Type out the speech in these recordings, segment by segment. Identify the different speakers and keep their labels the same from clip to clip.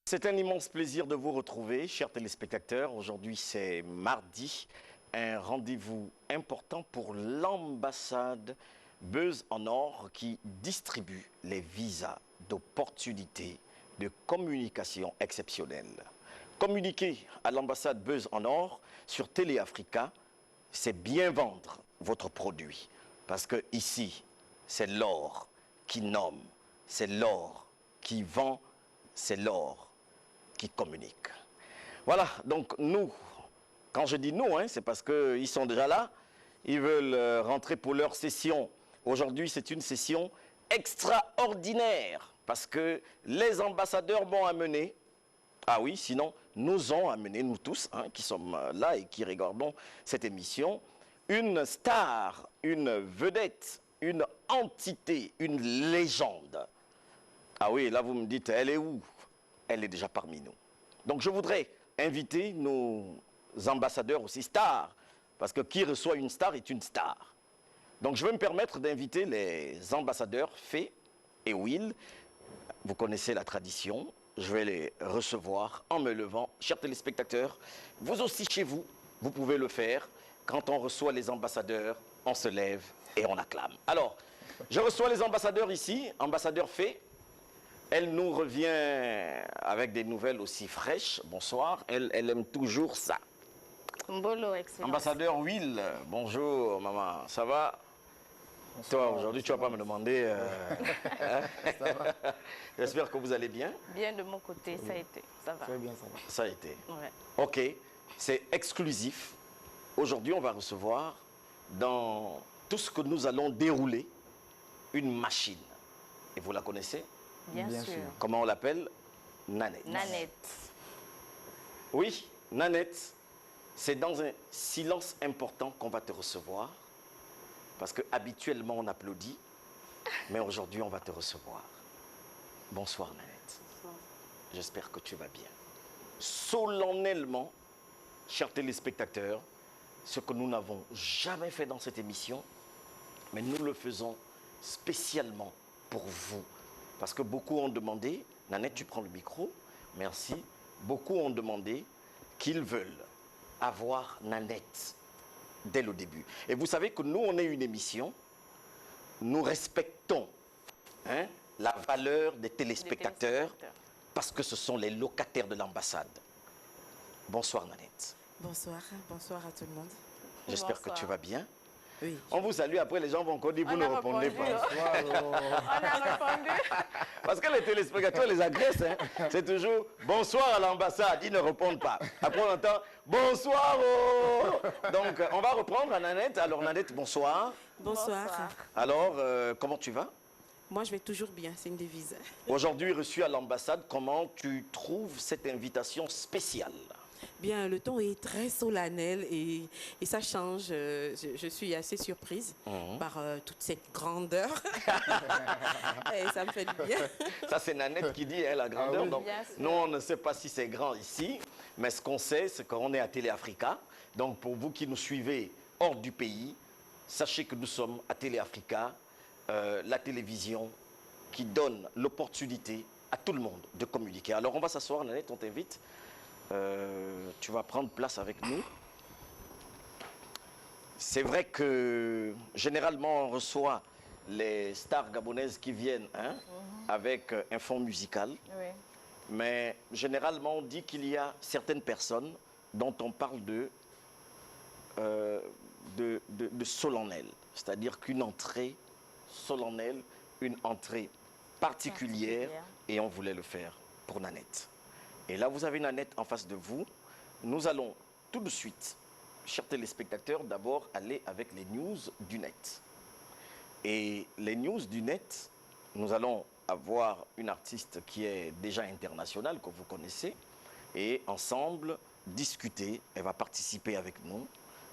Speaker 1: C'est un immense plaisir de vous retrouver, chers téléspectateurs. Aujourd'hui, c'est mardi, un rendez-vous important pour l'ambassade Buzz en Or qui distribue les visas d'opportunités de communication exceptionnelle. Communiquer à l'ambassade Buzz en Or sur Téléafrica, c'est bien vendre votre produit. Parce que ici, c'est l'or qui nomme, c'est l'or qui vend, c'est l'or qui communique. Voilà, donc nous, quand je dis nous, c'est parce qu'ils sont déjà là, ils veulent rentrer pour leur session. Aujourd'hui, c'est une session extraordinaire parce que les ambassadeurs m'ont amené, ah oui, sinon nous ont amené, nous tous qui sommes là et qui regardons cette émission, une star, une vedette, une entité, une légende. Ah oui, là vous me dites, elle est où? Elle est déjà parmi nous. Donc je voudrais inviter nos ambassadeurs aussi stars, parce que qui reçoit une star est une star. Donc je vais me permettre d'inviter les ambassadeurs Fé et Will. Vous connaissez la tradition, je vais les recevoir en me levant. Chers téléspectateurs, vous aussi chez vous, vous pouvez le faire. Quand on reçoit les ambassadeurs, on se lève et on acclame. Alors, je reçois les ambassadeurs ici, ambassadeur Fé. Elle nous revient avec des nouvelles aussi fraîches. Bonsoir. Elle aime toujours ça.
Speaker 2: Mbolo, excellent.
Speaker 1: Ambassadeur Will, bonjour maman. Ça va? Bonsoir. Toi, aujourd'hui, tu ne vas pas me demander...
Speaker 3: Ça va.
Speaker 1: J'espère que vous allez bien.
Speaker 2: Bien de mon côté, oui. Ça a été. Ça va.
Speaker 3: Très bien, ça va.
Speaker 1: Ça a été.
Speaker 2: Ouais.
Speaker 1: Ok, c'est exclusif. Aujourd'hui, on va recevoir dans tout ce que nous allons dérouler une machine. Et vous la connaissez?
Speaker 2: Bien sûr.
Speaker 1: Comment on l'appelle? Nanette.
Speaker 2: Nanette.
Speaker 1: Oui, Nanette, c'est dans un silence important qu'on va te recevoir. Parce que habituellement on applaudit, mais aujourd'hui on va te recevoir. Bonsoir Nanette.
Speaker 2: Bonsoir.
Speaker 1: J'espère que tu vas bien. Solennellement, chers téléspectateurs, ce que nous n'avons jamais fait dans cette émission, mais nous le faisons spécialement pour vous. Parce que beaucoup ont demandé, Nanette, tu prends le micro, merci. Beaucoup ont demandé qu'ils veulent avoir Nanette dès le début. Et vous savez que nous, on est une émission, nous respectons la valeur des téléspectateurs parce que ce sont les locataires de l'ambassade. Bonsoir Nanette.
Speaker 4: Bonsoir, bonsoir à tout le monde.
Speaker 1: J'espère que tu vas bien.
Speaker 4: Oui.
Speaker 1: On vous salue, après les gens vont encore dire, vous ne répondez pas.
Speaker 2: On a répondu.
Speaker 1: Parce que les téléspectateurs les agressent. C'est toujours bonsoir à l'ambassade, ils ne répondent pas. Après on entend bonsoir. Donc on va reprendre à Nanette. Alors Nanette, bonsoir.
Speaker 4: Bonsoir.
Speaker 1: Alors, comment tu vas?
Speaker 4: Moi je vais toujours bien, c'est une devise.
Speaker 1: Aujourd'hui reçu à l'ambassade, comment tu trouves cette invitation spéciale?
Speaker 4: Bien, le ton est très solennel et ça change. Je suis assez surprise par toute cette grandeur. Et ça me fait du bien.
Speaker 1: Ça, c'est Nanette qui dit la grandeur.
Speaker 3: Oui.
Speaker 1: Donc, nous, on ne sait pas si c'est grand ici, mais ce qu'on sait, c'est qu'on est à Téléafrica. Donc, pour vous qui nous suivez hors du pays, sachez que nous sommes à Téléafrica, la télévision qui donne l'opportunité à tout le monde de communiquer. Alors, on va s'asseoir, Nanette, on t'invite. Tu vas prendre place avec nous. C'est vrai que généralement on reçoit les stars gabonaises qui viennent avec un fond musical.
Speaker 2: Oui.
Speaker 1: Mais généralement on dit qu'il y a certaines personnes dont on parle de solennel. C'est-à-dire qu'une entrée solennelle, une entrée particulière, et on voulait le faire pour Nanette. Et là, vous avez Nanette en face de vous. Nous allons tout de suite, chers téléspectateurs, d'abord aller avec les news du net. Et les news du net, nous allons avoir une artiste qui est déjà internationale, que vous connaissez, et ensemble discuter. Elle va participer avec nous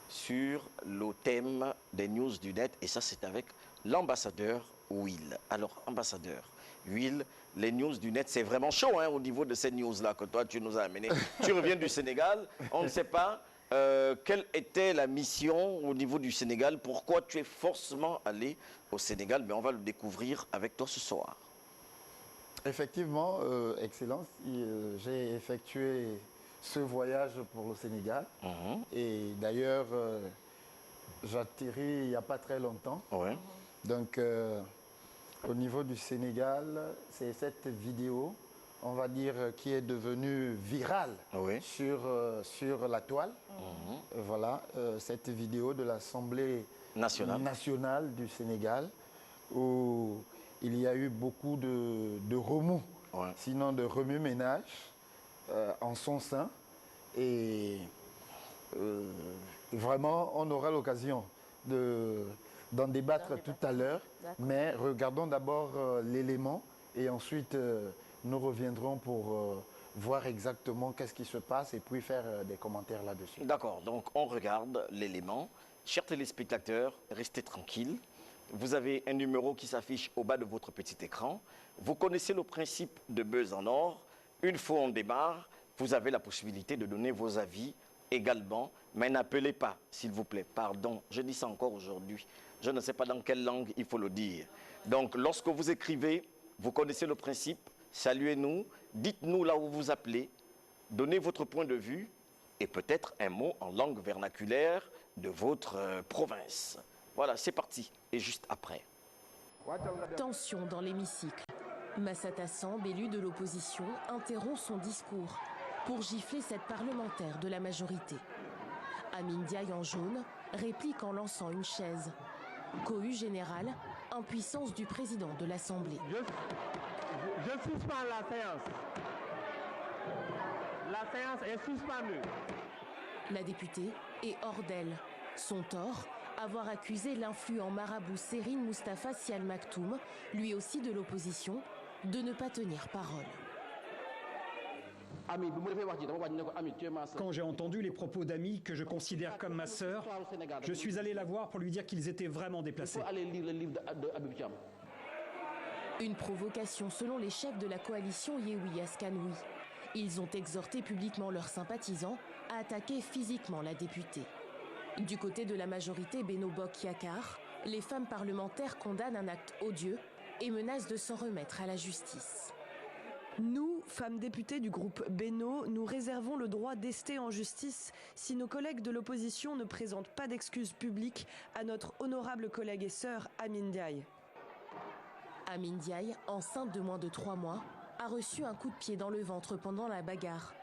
Speaker 1: sur le thème des news du net. Et ça, c'est avec l'ambassadeur Will. Alors, ambassadeur Will, les news du net, c'est vraiment chaud au niveau de ces news-là que toi, tu nous as amené. Tu reviens du Sénégal, on ne sait pas quelle était la mission au niveau du Sénégal, pourquoi tu es forcément allé au Sénégal, mais on va le découvrir avec toi ce soir.
Speaker 3: Effectivement, Excellence, j'ai effectué ce voyage pour le Sénégal. Et d'ailleurs, j'atterris il n'y a pas très longtemps.
Speaker 1: Ouais.
Speaker 3: Donc, au niveau du Sénégal, c'est cette vidéo, on va dire, qui est devenue virale
Speaker 1: Oui.
Speaker 3: sur la toile. Voilà, cette vidéo de l'Assemblée nationale du Sénégal, où il y a eu beaucoup de remous, sinon de remue-ménage en son sein. Et vraiment, on aura l'occasion d'en débattre tout à l'heure. Mais regardons d'abord l'élément et ensuite nous reviendrons pour voir exactement qu'est-ce qui se passe et puis faire des commentaires là-dessus.
Speaker 1: D'accord, donc on regarde l'élément. Chers téléspectateurs, restez tranquilles. Vous avez un numéro qui s'affiche au bas de votre petit écran. Vous connaissez le principe de Buzz en or. Une fois on démarre, vous avez la possibilité de donner vos avis également. Mais n'appelez pas, s'il vous plaît. Pardon, je dis ça encore aujourd'hui. Je ne sais pas dans quelle langue il faut le dire. Donc, lorsque vous écrivez, vous connaissez le principe. Saluez-nous, dites-nous là où vous appelez, donnez votre point de vue et peut-être un mot en langue vernaculaire de votre province. Voilà, c'est parti. Et juste après.
Speaker 5: Tension dans l'hémicycle. Massata Samb, élu de l'opposition, interrompt son discours pour gifler cette parlementaire de la majorité. Amin Ndiaye en jaune réplique en lançant une chaise. Cohue générale, impuissance du président de l'Assemblée.
Speaker 6: Je suspends la séance. La séance est suspendue.
Speaker 5: La députée est hors d'elle. Son tort, avoir accusé l'influent marabout Serine Moustapha Sy Al Maktoum, lui aussi de l'opposition, de ne pas tenir parole.
Speaker 7: Quand j'ai entendu les propos d'Ami, que je considère comme ma sœur, je suis allé la voir pour lui dire qu'ils étaient vraiment déplacés.
Speaker 5: Une provocation selon les chefs de la coalition Yehui Askanoui. Ils ont exhorté publiquement leurs sympathisants à attaquer physiquement la députée. Du côté de la majorité Beno Bok Yakaar, les femmes parlementaires condamnent un acte odieux et menacent de s'en remettre à la justice.
Speaker 8: Nous, femmes députées du groupe Beno, nous réservons le droit d'ester en justice si nos collègues de l'opposition ne présentent pas d'excuses publiques à notre honorable collègue et sœur Amin Ndiaye.
Speaker 5: Amin Ndiaye, enceinte de moins de 3 mois, a reçu un coup de pied dans le ventre pendant la bagarre.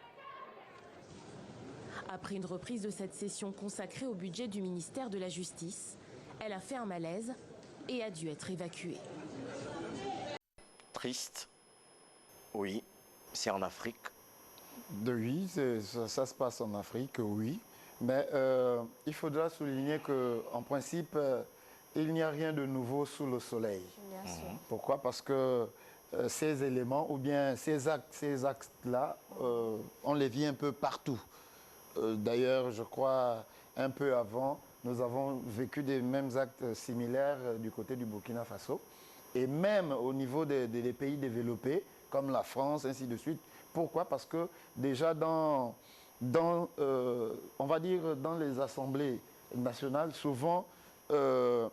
Speaker 5: Après une reprise de cette session consacrée au budget du ministère de la Justice, elle a fait un malaise et a dû être évacuée.
Speaker 1: Triste. Oui, c'est en Afrique.
Speaker 3: Oui, ça se passe en Afrique, oui. Mais il faudra souligner qu'en principe, il n'y a rien de nouveau sous le soleil.
Speaker 2: Bien sûr.
Speaker 3: Pourquoi? Parce que ces éléments, ou bien ces actes-là, on les vit un peu partout. D'ailleurs, je crois, un peu avant, nous avons vécu des mêmes actes similaires du côté du Burkina Faso. Et même au niveau des pays développés, comme la France, ainsi de suite. Pourquoi? Parce que déjà on va dire dans les assemblées nationales, souvent, ce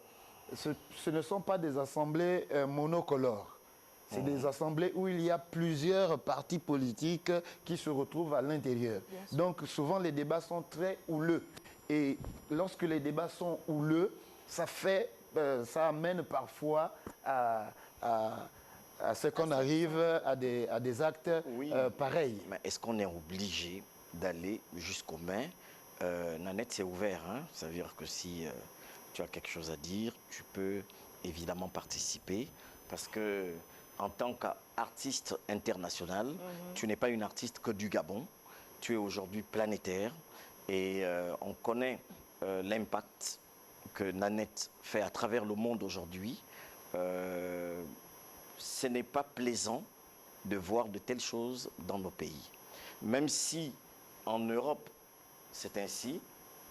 Speaker 3: ne sont pas des assemblées monocolores. C'est des assemblées où il y a plusieurs partis politiques qui se retrouvent à l'intérieur. Donc souvent les débats sont très houleux. Et lorsque les débats sont houleux, ça amène parfois à ce qu'on arrive à des actes pareils.
Speaker 1: Mais est-ce qu'on est obligé d'aller jusqu'aux mains? Nanette, c'est ouvert. Hein? Ça veut dire que si tu as quelque chose à dire, tu peux évidemment participer. Parce que en tant qu'artiste international, tu n'es pas une artiste que du Gabon. Tu es aujourd'hui planétaire. Et on connaît l'impact que Nanette fait à travers le monde aujourd'hui. Ce n'est pas plaisant de voir de telles choses dans nos pays. Même si en Europe, c'est ainsi,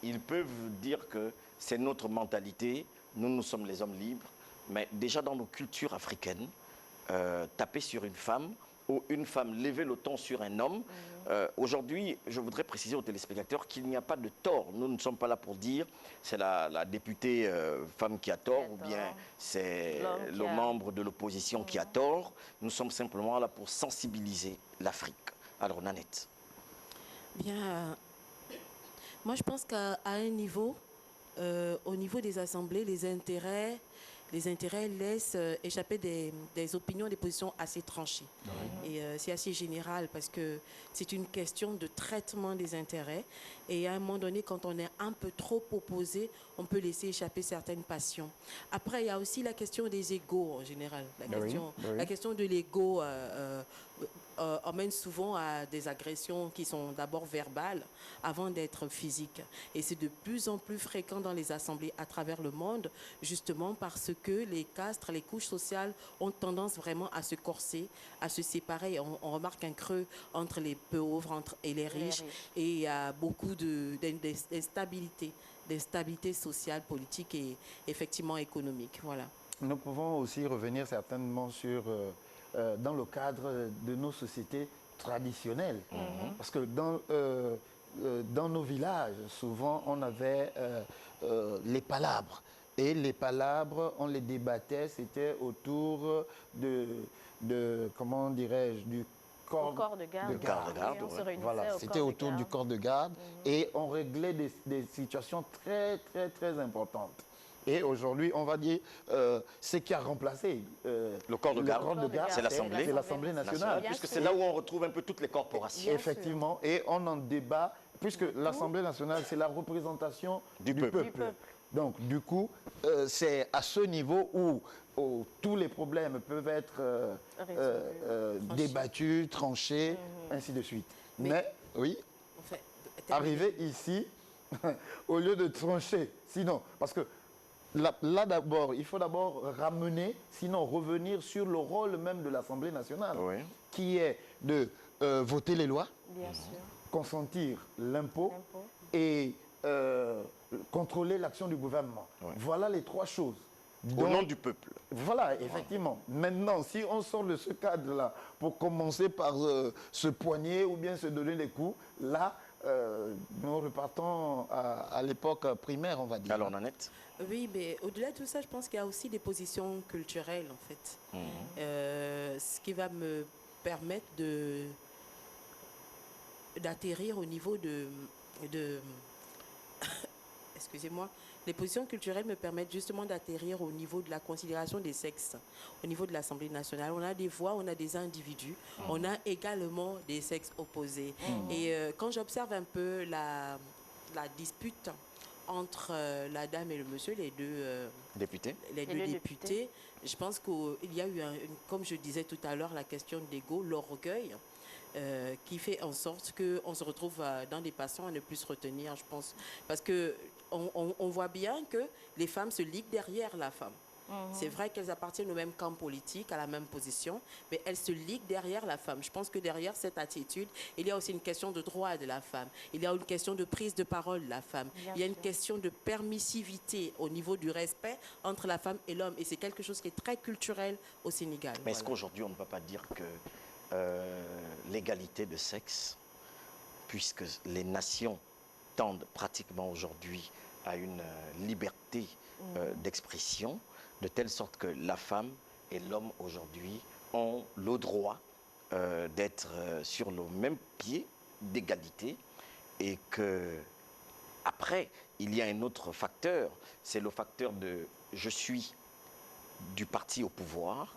Speaker 1: ils peuvent dire que c'est notre mentalité, nous sommes les hommes libres, mais déjà dans nos cultures africaines, taper sur une femme où une femme levait le ton sur un homme. Aujourd'hui, je voudrais préciser aux téléspectateurs qu'il n'y a pas de tort. Nous ne sommes pas là pour dire c'est la députée femme qui a tort ou bien c'est le membre de l'opposition qui a tort. Nous sommes simplement là pour sensibiliser l'Afrique. Alors, Nanette.
Speaker 4: Bien, moi je pense qu'à un niveau, au niveau des assemblées, les intérêts laissent échapper des opinions, des positions assez tranchées. Et c'est assez général parce que c'est une question de traitement des intérêts. Et à un moment donné, quand on est un peu trop opposé, on peut laisser échapper certaines passions. Après, il y a aussi la question des égos en général. La question de l'ego emmène souvent à des agressions qui sont d'abord verbales avant d'être physiques. Et c'est de plus en plus fréquent dans les assemblées à travers le monde, justement parce que les castres, les couches sociales ont tendance vraiment à se corser, à se séparer. On remarque un creux entre les pauvres et les riches. Et il y a beaucoup d'instabilité sociale, politique et effectivement économique. Voilà.
Speaker 3: Nous pouvons aussi revenir certainement sur, dans le cadre de nos sociétés traditionnelles. Parce que dans nos villages, souvent, on avait les palabres. Et les palabres, on les débattait, c'était autour comment dirais-je, du corps
Speaker 2: de garde.
Speaker 3: Voilà, c'était autour du corps de garde et on réglait des situations très, très, très importantes. Et aujourd'hui, on va dire, ce qui a remplacé
Speaker 1: le corps de garde, c'est
Speaker 3: l'Assemblée nationale.
Speaker 1: Puisque c'est là où on retrouve un peu toutes les corporations.
Speaker 3: Effectivement, et on en débat, puisque l'Assemblée nationale, c'est la représentation du peuple. Donc, du coup, c'est à ce niveau où tous les problèmes peuvent être débattus, tranchés, ainsi de suite. Mais oui, arriver ici, au lieu de trancher, sinon, parce que là d'abord, il faut d'abord ramener, sinon revenir sur le rôle même de l'Assemblée nationale, qui est de voter les lois, consentir l'impôt et contrôler l'action du gouvernement. Voilà les trois choses.
Speaker 1: Au nom du peuple.
Speaker 3: Voilà, effectivement. Maintenant, si on sort de ce cadre-là, pour commencer par se poigner ou bien se donner des coups, là, nous repartons à l'époque primaire, on va dire.
Speaker 1: Alors, Nanette?
Speaker 4: Oui, mais au-delà de tout ça, je pense qu'il y a aussi des positions culturelles, en fait. Ce qui va me permettre d'atterrir au niveau de excusez-moi, les positions culturelles me permettent justement d'atterrir au niveau de la considération des sexes, au niveau de l'Assemblée nationale. On a des voix, on a des individus, on a également des sexes opposés. Et quand j'observe un peu la dispute entre la dame et le monsieur, les deux députés, je pense qu'il y a eu, comme je disais tout à l'heure, la question d'ego, l'orgueil, qui fait en sorte qu'on se retrouve dans des passions à ne plus se retenir, je pense. Parce qu'on voit bien que les femmes se liguent derrière la femme. C'est vrai qu'elles appartiennent au même camp politique, à la même position, mais elles se liguent derrière la femme. Je pense que derrière cette attitude, il y a aussi une question de droit de la femme. Il y a une question de prise de parole de la femme. Il y a une question de permissivité au niveau du respect entre la femme et l'homme. Et c'est quelque chose qui est très culturel au Sénégal.
Speaker 1: Mais est-ce qu'aujourd'hui, on ne peut pas dire que l'égalité de sexe, puisque les nations tendent pratiquement aujourd'hui à une liberté d'expression, de telle sorte que la femme et l'homme aujourd'hui ont le droit d'être sur le même pied d'égalité, et que après il y a un autre facteur, c'est le facteur de je suis du parti au pouvoir.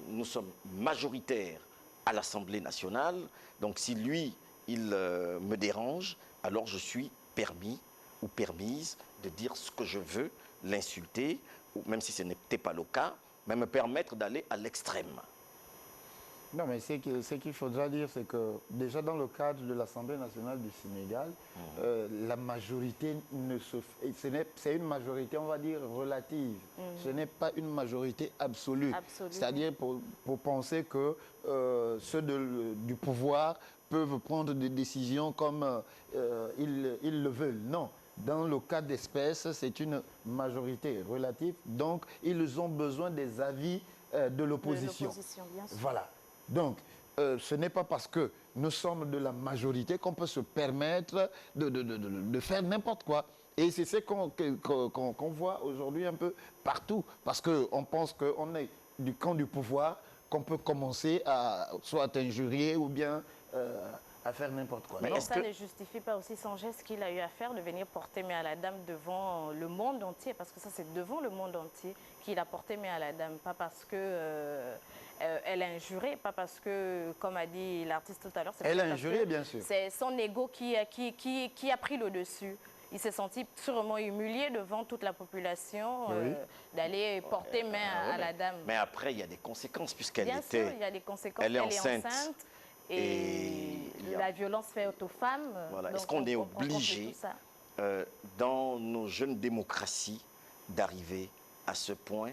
Speaker 1: Nous sommes majoritaires à l'Assemblée nationale, donc si lui il me dérange, alors je suis permis ou permise de dire ce que je veux, l'insulter, ou même si ce n'était pas le cas, mais me permettre d'aller à l'extrême.
Speaker 3: Non, mais ce qu'il faudra dire, c'est que déjà dans le cadre de l'Assemblée nationale du Sénégal, la majorité c'est une majorité, on va dire, relative. Ce n'est pas une majorité absolue. C'est-à-dire pour penser que ceux du pouvoir peuvent prendre des décisions comme ils le veulent. Non. Dans le cas d'espèce, c'est une majorité relative. Donc, ils ont besoin des avis de l'opposition. Voilà. Donc, ce n'est pas parce que nous sommes de la majorité qu'on peut se permettre de faire n'importe quoi. Et c'est ce qu'on voit aujourd'hui un peu partout. Parce qu'on pense qu'on est du camp du pouvoir, qu'on peut commencer à soit injurier ou bien à faire n'importe quoi.
Speaker 2: Mais ça ne justifie pas aussi son geste qu'il a eu à faire de venir porter main à la dame devant le monde entier. Parce que ça, c'est devant le monde entier qu'il a porté main à la dame. Pas parce que... elle a injuré, pas parce que, comme a dit l'artiste tout à l'heure...
Speaker 3: Elle a injuré, bien sûr.
Speaker 2: C'est son ego qui a pris le dessus. Il s'est senti sûrement humilié devant toute la population d'aller porter main à la dame.
Speaker 1: Mais après, il y a des conséquences, puisqu'elle était...
Speaker 2: Bien sûr, il y a des conséquences.
Speaker 1: Elle est enceinte.
Speaker 2: Et la violence faite aux femmes.
Speaker 1: Voilà. Est-ce qu'on est obligé, dans nos jeunes démocraties, d'arriver à ces points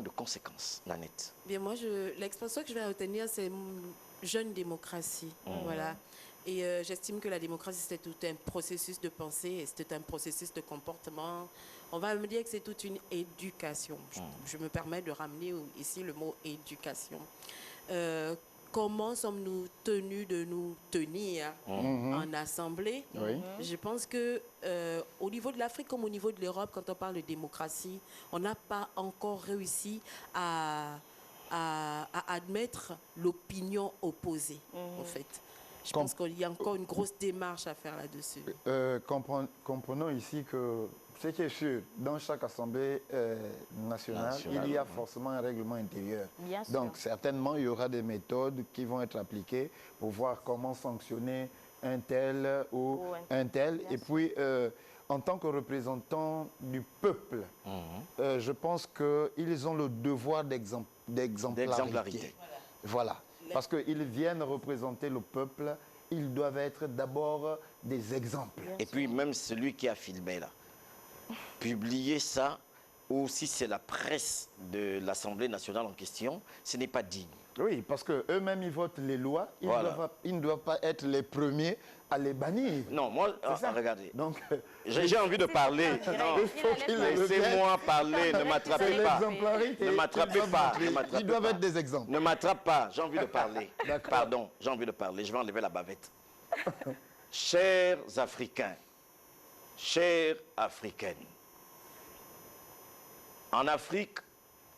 Speaker 1: de conséquences, Nanette?
Speaker 4: Bien, moi, l'expression que je vais retenir, c'est jeune démocratie. Voilà. Et j'estime que la démocratie, c'est tout un processus de pensée et c'est un processus de comportement. On va me dire que c'est toute une éducation. Je me permets de ramener ici le mot éducation. Comment sommes-nous tenus de nous tenir en assemblée? Je pense que au niveau de l'Afrique comme au niveau de l'Europe, quand on parle de démocratie, on n'a pas encore réussi à admettre l'opinion opposée, en fait. Je pense qu'il y a encore une grosse démarche à faire là-dessus.
Speaker 3: Comprenons ici que ce qui est sûr, dans chaque assemblée nationale, il y a forcément un règlement intérieur. Donc, certainement, il y aura des méthodes qui vont être appliquées pour voir comment sanctionner un tel ou un tel. Et puis, en tant que représentants du peuple, je pense qu'ils ont le devoir d'exemplarité. Voilà. Parce qu'ils viennent représenter le peuple, ils doivent être d'abord des exemples.
Speaker 1: Et puis même celui qui a filmé là, publier ça, ou si c'est la presse de l'Assemblée nationale en question, ce n'est pas digne.
Speaker 3: Oui, parce qu'eux-mêmes, ils votent les lois, ils ne doivent pas être les premiers à les bannir.
Speaker 1: Non, moi, regardez, j'ai envie de parler. Laissez-moi parler, ne m'attrapez pas. Ne m'attrapez pas.
Speaker 3: Ils doivent être des exemples.
Speaker 1: Ne m'attrape pas, j'ai envie de parler. Pardon, j'ai envie de parler, je vais enlever la bavette. Chers Africains, chères Africaines, en Afrique,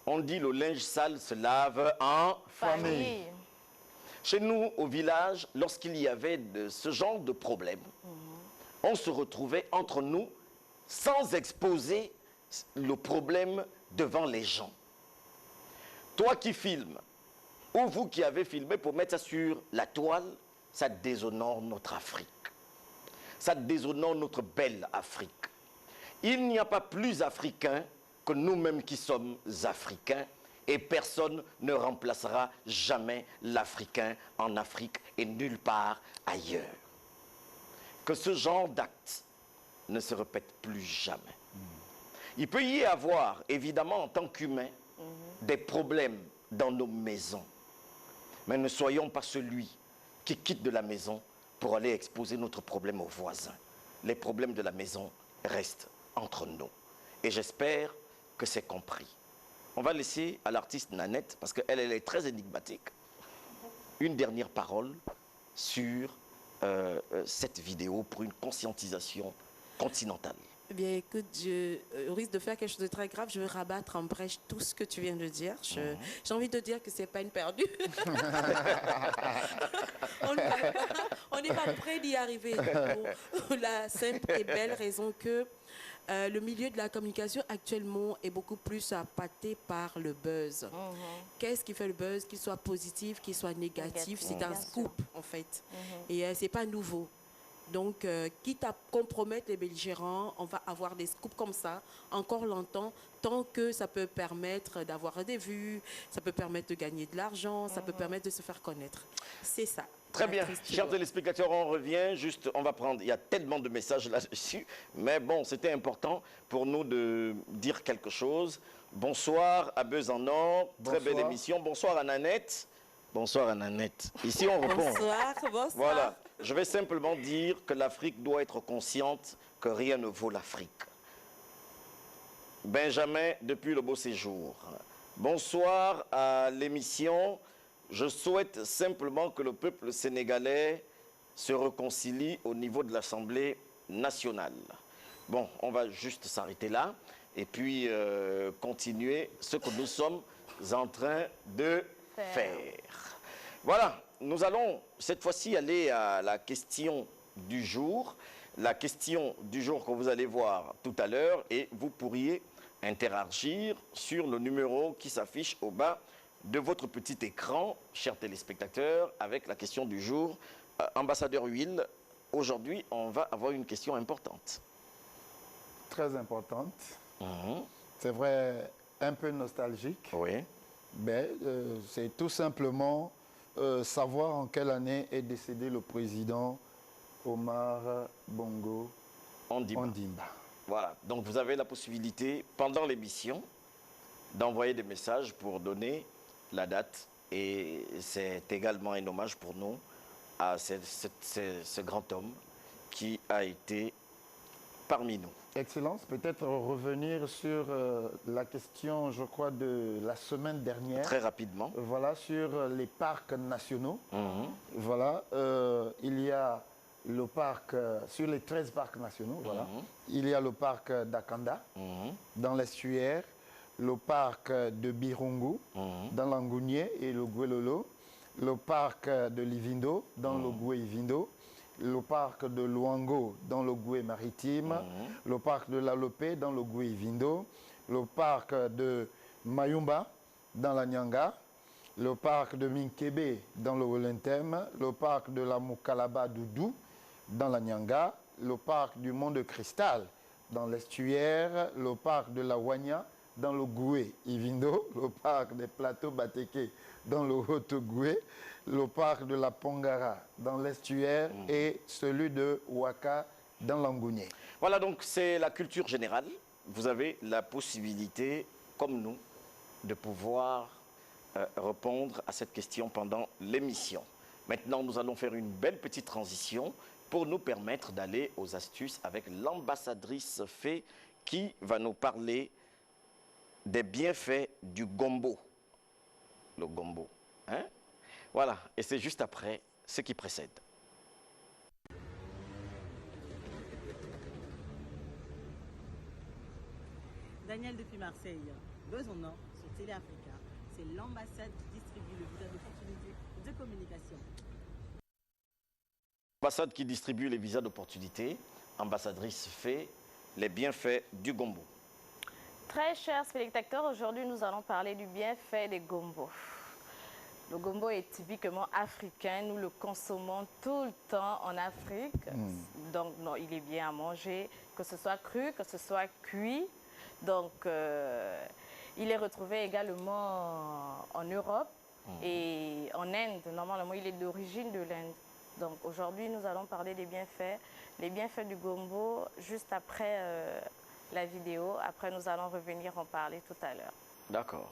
Speaker 1: on dit le linge sale se lave en famille. Chez nous, au village, lorsqu'il y avait ce genre de problème, on se retrouvait entre nous sans exposer le problème devant les gens. Toi qui filmes, ou vous qui avez filmé pour mettre ça sur la toile, ça déshonore notre Afrique. Ça déshonore notre belle Afrique. Il n'y a pas plus africain que nous-mêmes qui sommes africains, et personne ne remplacera jamais l'Africain en Afrique et nulle part ailleurs. Que ce genre d'acte ne se répète plus jamais. Il peut y avoir, évidemment, en tant qu'humains, des problèmes dans nos maisons. Mais ne soyons pas celui qui quitte de la maison pour aller exposer notre problème aux voisins. Les problèmes de la maison restent entre nous. Et j'espère que c'est compris. On va laisser à l'artiste Nanette, parce qu'elle est très énigmatique, une dernière parole sur cette vidéo pour une conscientisation continentale.
Speaker 4: Eh bien, écoute, au risque de faire quelque chose de très grave, je veux rabattre en brèche tout ce que tu viens de dire. J'ai envie de dire que c'est pas une perdue. On n'est pas prêt d'y arriver. Pour la simple et belle raison que le milieu de la communication actuellement est beaucoup plus appâté par le buzz. Qu'est-ce qui fait le buzz? Qu'il soit positif, qu'il soit négatif, c'est un scoop en fait. Et c'est pas nouveau. Donc, quitte à compromettre les belligérants, on va avoir des scoops comme ça encore longtemps, tant que ça peut permettre d'avoir des vues, ça peut permettre de gagner de l'argent, ça peut permettre de se faire connaître. C'est ça.
Speaker 1: Très bien. Chers téléspectateurs, on revient. Juste, on va prendre... Il y a tellement de messages là-dessus. Mais bon, c'était important pour nous de dire quelque chose. Bonsoir à Buzz en Or. Très belle émission. Bonsoir à Nanette. Bonsoir à Nanette. Ici, on répond.
Speaker 4: Bonsoir, bonsoir.
Speaker 1: Voilà. Je vais simplement dire que l'Afrique doit être consciente que rien ne vaut l'Afrique. Benjamin, depuis le beau séjour. Bonsoir à l'émission. Je souhaite simplement que le peuple sénégalais se réconcilie au niveau de l'Assemblée nationale. Bon, on va juste s'arrêter là et puis continuer ce que nous sommes en train de faire. Voilà, nous allons cette fois-ci aller à la question du jour. La question du jour que vous allez voir tout à l'heure et vous pourriez interagir sur le numéro qui s'affiche au bas de votre petit écran, chers téléspectateurs, avec la question du jour. Ambassadeur Huile, aujourd'hui, on va avoir une question importante.
Speaker 3: Très importante. C'est vrai, un peu nostalgique.
Speaker 1: Oui.
Speaker 3: Mais c'est tout simplement savoir en quelle année est décédé le président Omar Bongo Ondimba.
Speaker 1: Voilà, donc vous avez la possibilité, pendant l'émission, d'envoyer des messages pour donner la date. Et c'est également un hommage pour nous à ce grand homme qui a été parmi nous.
Speaker 3: Excellence, peut-être revenir sur la question, je crois, de la semaine dernière.
Speaker 1: Très rapidement.
Speaker 3: Voilà, sur les parcs nationaux. Voilà, il y a le parc, sur les 13 parcs nationaux, voilà. Il y a le parc d'Akanda, dans l'estuaire, le parc de Birungu, dans l'Angounier et le Guelolo, le parc de Livindo, dans le Goué Ivindo, le parc de Luango dans le Goué maritime, le parc de Lalopé dans le Goué Ivindo, le parc de Mayumba dans la Nyanga, le parc de Minkebe dans le Wolentem, le parc de la Mukalaba Doudou dans la Nyanga, le parc du Mont de Cristal dans l'estuaire, le parc de la Wanya dans le Goué Ivindo, le parc des plateaux Bateke dans le Haut-Goué, le parc de la Pongara dans l'estuaire et celui de Ouaka dans l'Angounier.
Speaker 1: Voilà, donc c'est la culture générale. Vous avez la possibilité, comme nous, de pouvoir répondre à cette question pendant l'émission. Maintenant, nous allons faire une belle petite transition pour nous permettre d'aller aux astuces avec l'ambassadrice Fée qui va nous parler des bienfaits du gombo. Le gombo. Hein? Voilà, et c'est juste après ce qui précède.
Speaker 9: Daniel depuis Marseille, Buzz en Or sur Télé Africa. C'est l'ambassade qui distribue le visa d'opportunité de communication.
Speaker 1: L'ambassade qui distribue les visas d'opportunité, ambassadrice Fée, les bienfaits du gombo.
Speaker 2: Très chers spectateurs, aujourd'hui nous allons parler du bienfait des gombos. Le gombo est typiquement africain, nous le consommons tout le temps en Afrique. Donc non, il est bien à manger, que ce soit cru, que ce soit cuit. Donc il est retrouvé également en Europe et en Inde. Normalement, il est d'origine de l'Inde. Donc aujourd'hui, nous allons parler des bienfaits, les bienfaits du gombo, juste après la vidéo. Après, nous allons revenir en parler tout à l'heure.
Speaker 1: D'accord.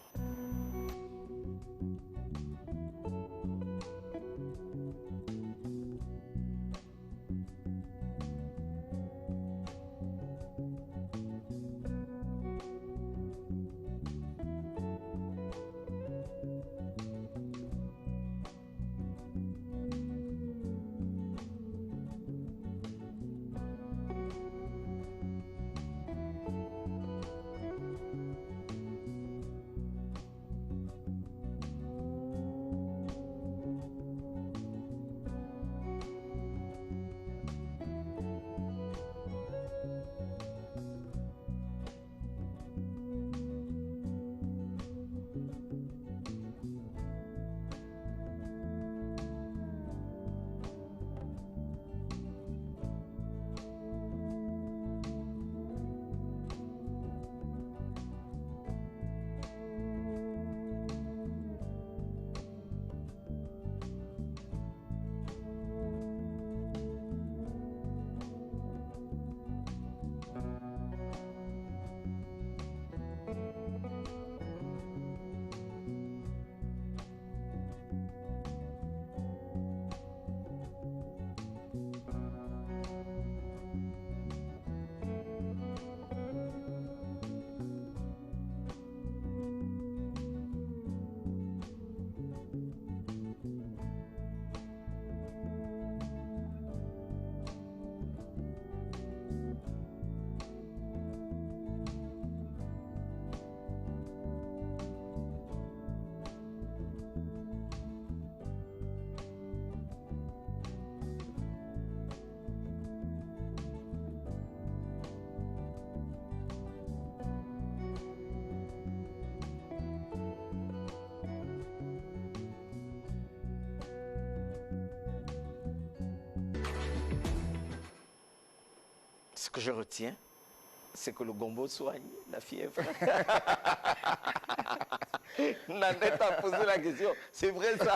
Speaker 1: ce que je retiens, c'est que le gombo soigne la fièvre. Nanette a posé la question, c'est vrai ça?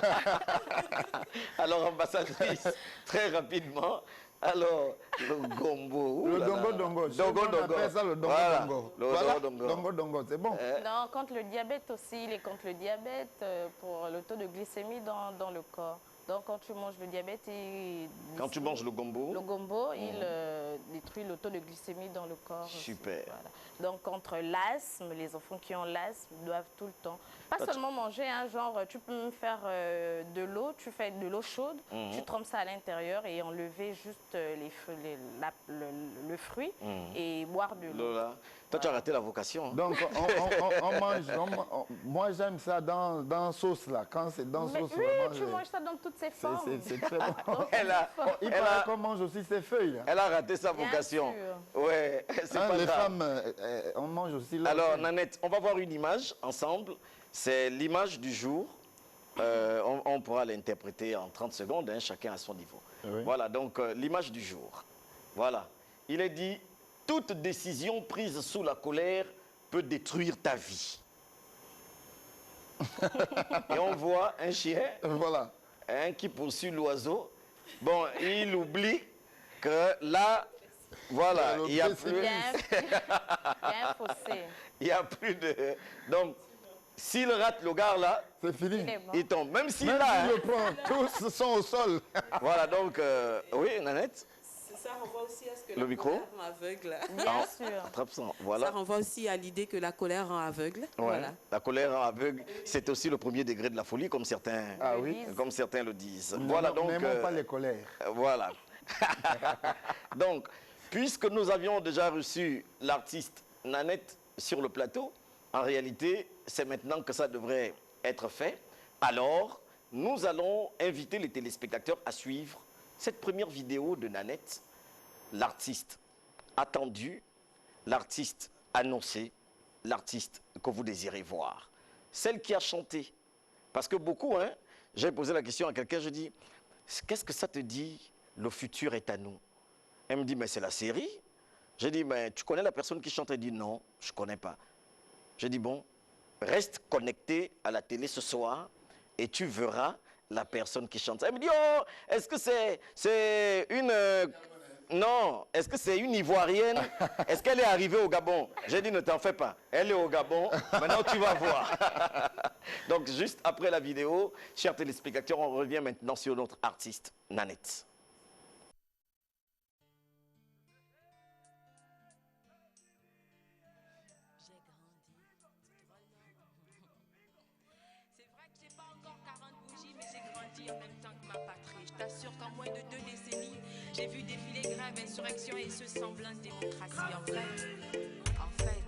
Speaker 1: Alors, ambassadrice, très rapidement, alors, le gombo.
Speaker 3: Le dongo. On appelle ça le dongo.
Speaker 1: Voilà,
Speaker 3: dongo.
Speaker 1: le
Speaker 3: Voilà,
Speaker 1: dongo.
Speaker 3: dongo, c'est bon.
Speaker 2: Non, contre le diabète aussi, il est contre le diabète pour le taux de glycémie dans le corps. Donc, quand tu manges le diabète,
Speaker 1: Quand tu manges le gombo,
Speaker 2: il détruit le taux de glycémie dans le corps.
Speaker 1: Super.
Speaker 2: Aussi, voilà. Donc, contre l'asthme, les enfants qui ont l'asthme doivent tout le temps, pas seulement manger, hein, genre, tu peux me faire de l'eau, tu fais de l'eau chaude, tu trempes ça à l'intérieur et enlever juste le fruit et boire de l'eau.
Speaker 1: Lola, toi, tu as raté la vocation. Hein?
Speaker 3: Donc, on mange, moi j'aime ça dans sauce là, quand c'est dans sauce.
Speaker 2: Oui,
Speaker 3: vraiment,
Speaker 2: tu manges ça dans toutes ses formes.
Speaker 3: C'est très bon. Il
Speaker 1: elle
Speaker 3: paraît qu'on mange aussi ses feuilles. Là.
Speaker 1: Elle a raté sa
Speaker 2: Bien
Speaker 1: vocation.
Speaker 2: sûr.
Speaker 1: Ouais, c'est pas
Speaker 3: les
Speaker 1: grave.
Speaker 3: femmes, on mange aussi là.
Speaker 1: Alors, Nanette, on va voir une image ensemble. C'est l'image du jour. On pourra l'interpréter en 30 secondes, hein, chacun à son niveau.
Speaker 3: Oui.
Speaker 1: Voilà, donc l'image du jour. Voilà. Il est dit, toute décision prise sous la colère peut détruire ta vie. Et on voit un chien
Speaker 3: Voilà.
Speaker 1: qui poursuit l'oiseau. Bon, il oublie que là, voilà, il n'y a plus...
Speaker 2: Il y a un fossé.
Speaker 1: Il n'y a plus de... Donc, s'il rate le gars là,
Speaker 3: C'est fini.
Speaker 2: Il est mort.
Speaker 1: il tombe. Même s'il
Speaker 3: Même
Speaker 1: l'a.
Speaker 3: si je prends, tous sont au sol.
Speaker 1: Voilà, donc, oui, Nanette,
Speaker 4: Ça renvoie aussi à ce que
Speaker 1: Le micro
Speaker 4: colère rend aveugle.
Speaker 2: Bien sûr.
Speaker 1: attrape ça.
Speaker 4: Ça
Speaker 1: Voilà.
Speaker 4: renvoie aussi à l'idée que la colère rend aveugle.
Speaker 1: Ouais.
Speaker 4: Voilà.
Speaker 1: La colère en aveugle, c'est aussi le premier degré de la folie, comme certains,
Speaker 3: Ah oui.
Speaker 1: comme certains le disent. Voilà, donc...
Speaker 3: N'aimons pas les colères.
Speaker 1: Voilà. Donc, puisque nous avions déjà reçu l'artiste Nanette sur le plateau, en réalité, c'est maintenant que ça devrait être fait. Alors, nous allons inviter les téléspectateurs à suivre cette première vidéo de Nanette, l'artiste attendu, l'artiste annoncé, l'artiste que vous désirez voir. Celle qui a chanté. Parce que beaucoup, hein, j'ai posé la question à quelqu'un, je dis, qu'est-ce que ça te dit, le futur est à nous? Elle me dit, mais c'est la série. J'ai dit, mais tu connais la personne qui chante? Elle dit, non, je ne connais pas. J'ai dit, bon, reste connecté à la télé ce soir et tu verras la personne qui chante. Elle me dit, oh, est-ce que c'est une... non, est-ce que c'est une Ivoirienne? Est-ce qu'elle est arrivée au Gabon? J'ai dit, ne t'en fais pas. Elle est au Gabon, maintenant tu vas voir. Donc, juste après la vidéo, chers téléspectateurs, on revient maintenant sur notre artiste, Nanette.
Speaker 5: En même temps que ma patrie, je t'assure qu'en moins de 2 décennies, j'ai vu défiler grève, insurrection et ce semblant de démocratie. En fait,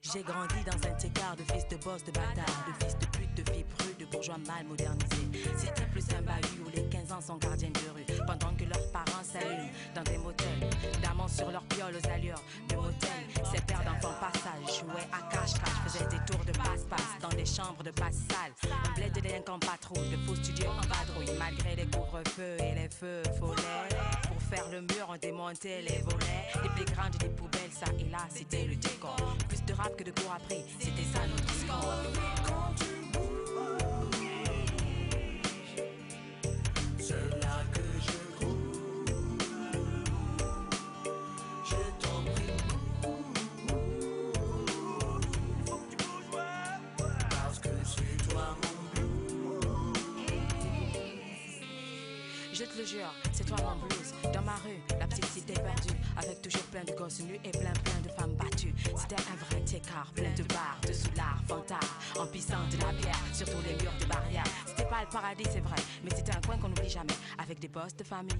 Speaker 5: j'ai grandi dans un tiers de fils de boss, de bâtard, de fils de pute, de filles prudes, de bourgeois mal modernisés. C'était plus un bahut où les 15 ans sont gardiens de rue, pendant que leurs parents s'allument dans des motels, d'amants sur leurs pioles aux allures de motel. Ces pères d'enfants passage jouaient à cache-cache, faisaient des tours de passe-passe dans des chambres de passe-salle. Un bled de délinquants patrouille, de faux studios en vadrouille, malgré les couvre-feux et les feux follets. Pour faire le mur, on démontait les volets, des playgrounds et des poubelles, ça et là, c'était le décor. Plus de rap que de cours appris, c'était ça notre discours. Quand tu bouges, c'est là que je grouille. Je t'en prie, faut que tu bouges, ouais, parce que c'est toi mon blues. Je te le jure, c'est toi mon blues. Dans ma rue, la petite cité perdue, avec toujours plein de gosses nus et plein de femmes battues. C'était un vrai tiécard, plein de bars, de soulards, fantards, en pissant de la bière sur tous les murs de barrières. C'était pas le paradis, c'est vrai, mais c'était un coin qu'on n'oublie jamais. Avec des boss de famille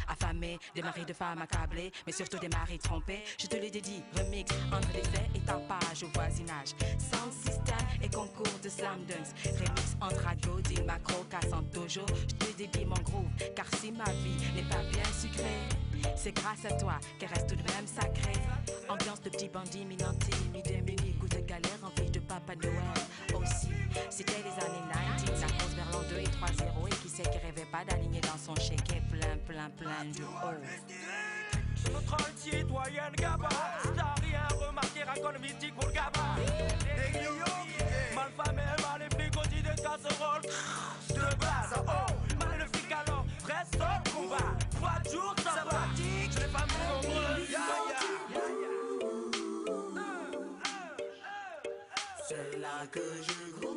Speaker 5: affamés, des maris de femmes accablés, mais surtout des maris trompés. Je te l'ai dédié, remix entre l'essai et tapage au voisinage. Sound system et concours de slam dance. Remix entre Agodi, Macro, Cassant Dojo. Je te dédie mon groove, car si ma vie n'est pas bien sucrée, c'est grâce à toi qu'elle reste tout de même sacrée. Ambiance de petits bandits, mi-nantis, mi-démunis, goût de galère, envie de Papa Noël aussi. C'était les années 90, la course vers l'an 2 et 3-0. Et qui sait qui rêvait pas d'aligner dans son chéquier plein de haut.
Speaker 10: Neutrale citoyenne Gaba. Si t'as rien remarqué, raconte mythique pour le Gaba. Malfamé, maléfique, on dit des casseroles. De base, oh, maléfique alors, reste au combat. 3 jours, ça fatigue, les femmes nombreuses. C'est là que je grouille.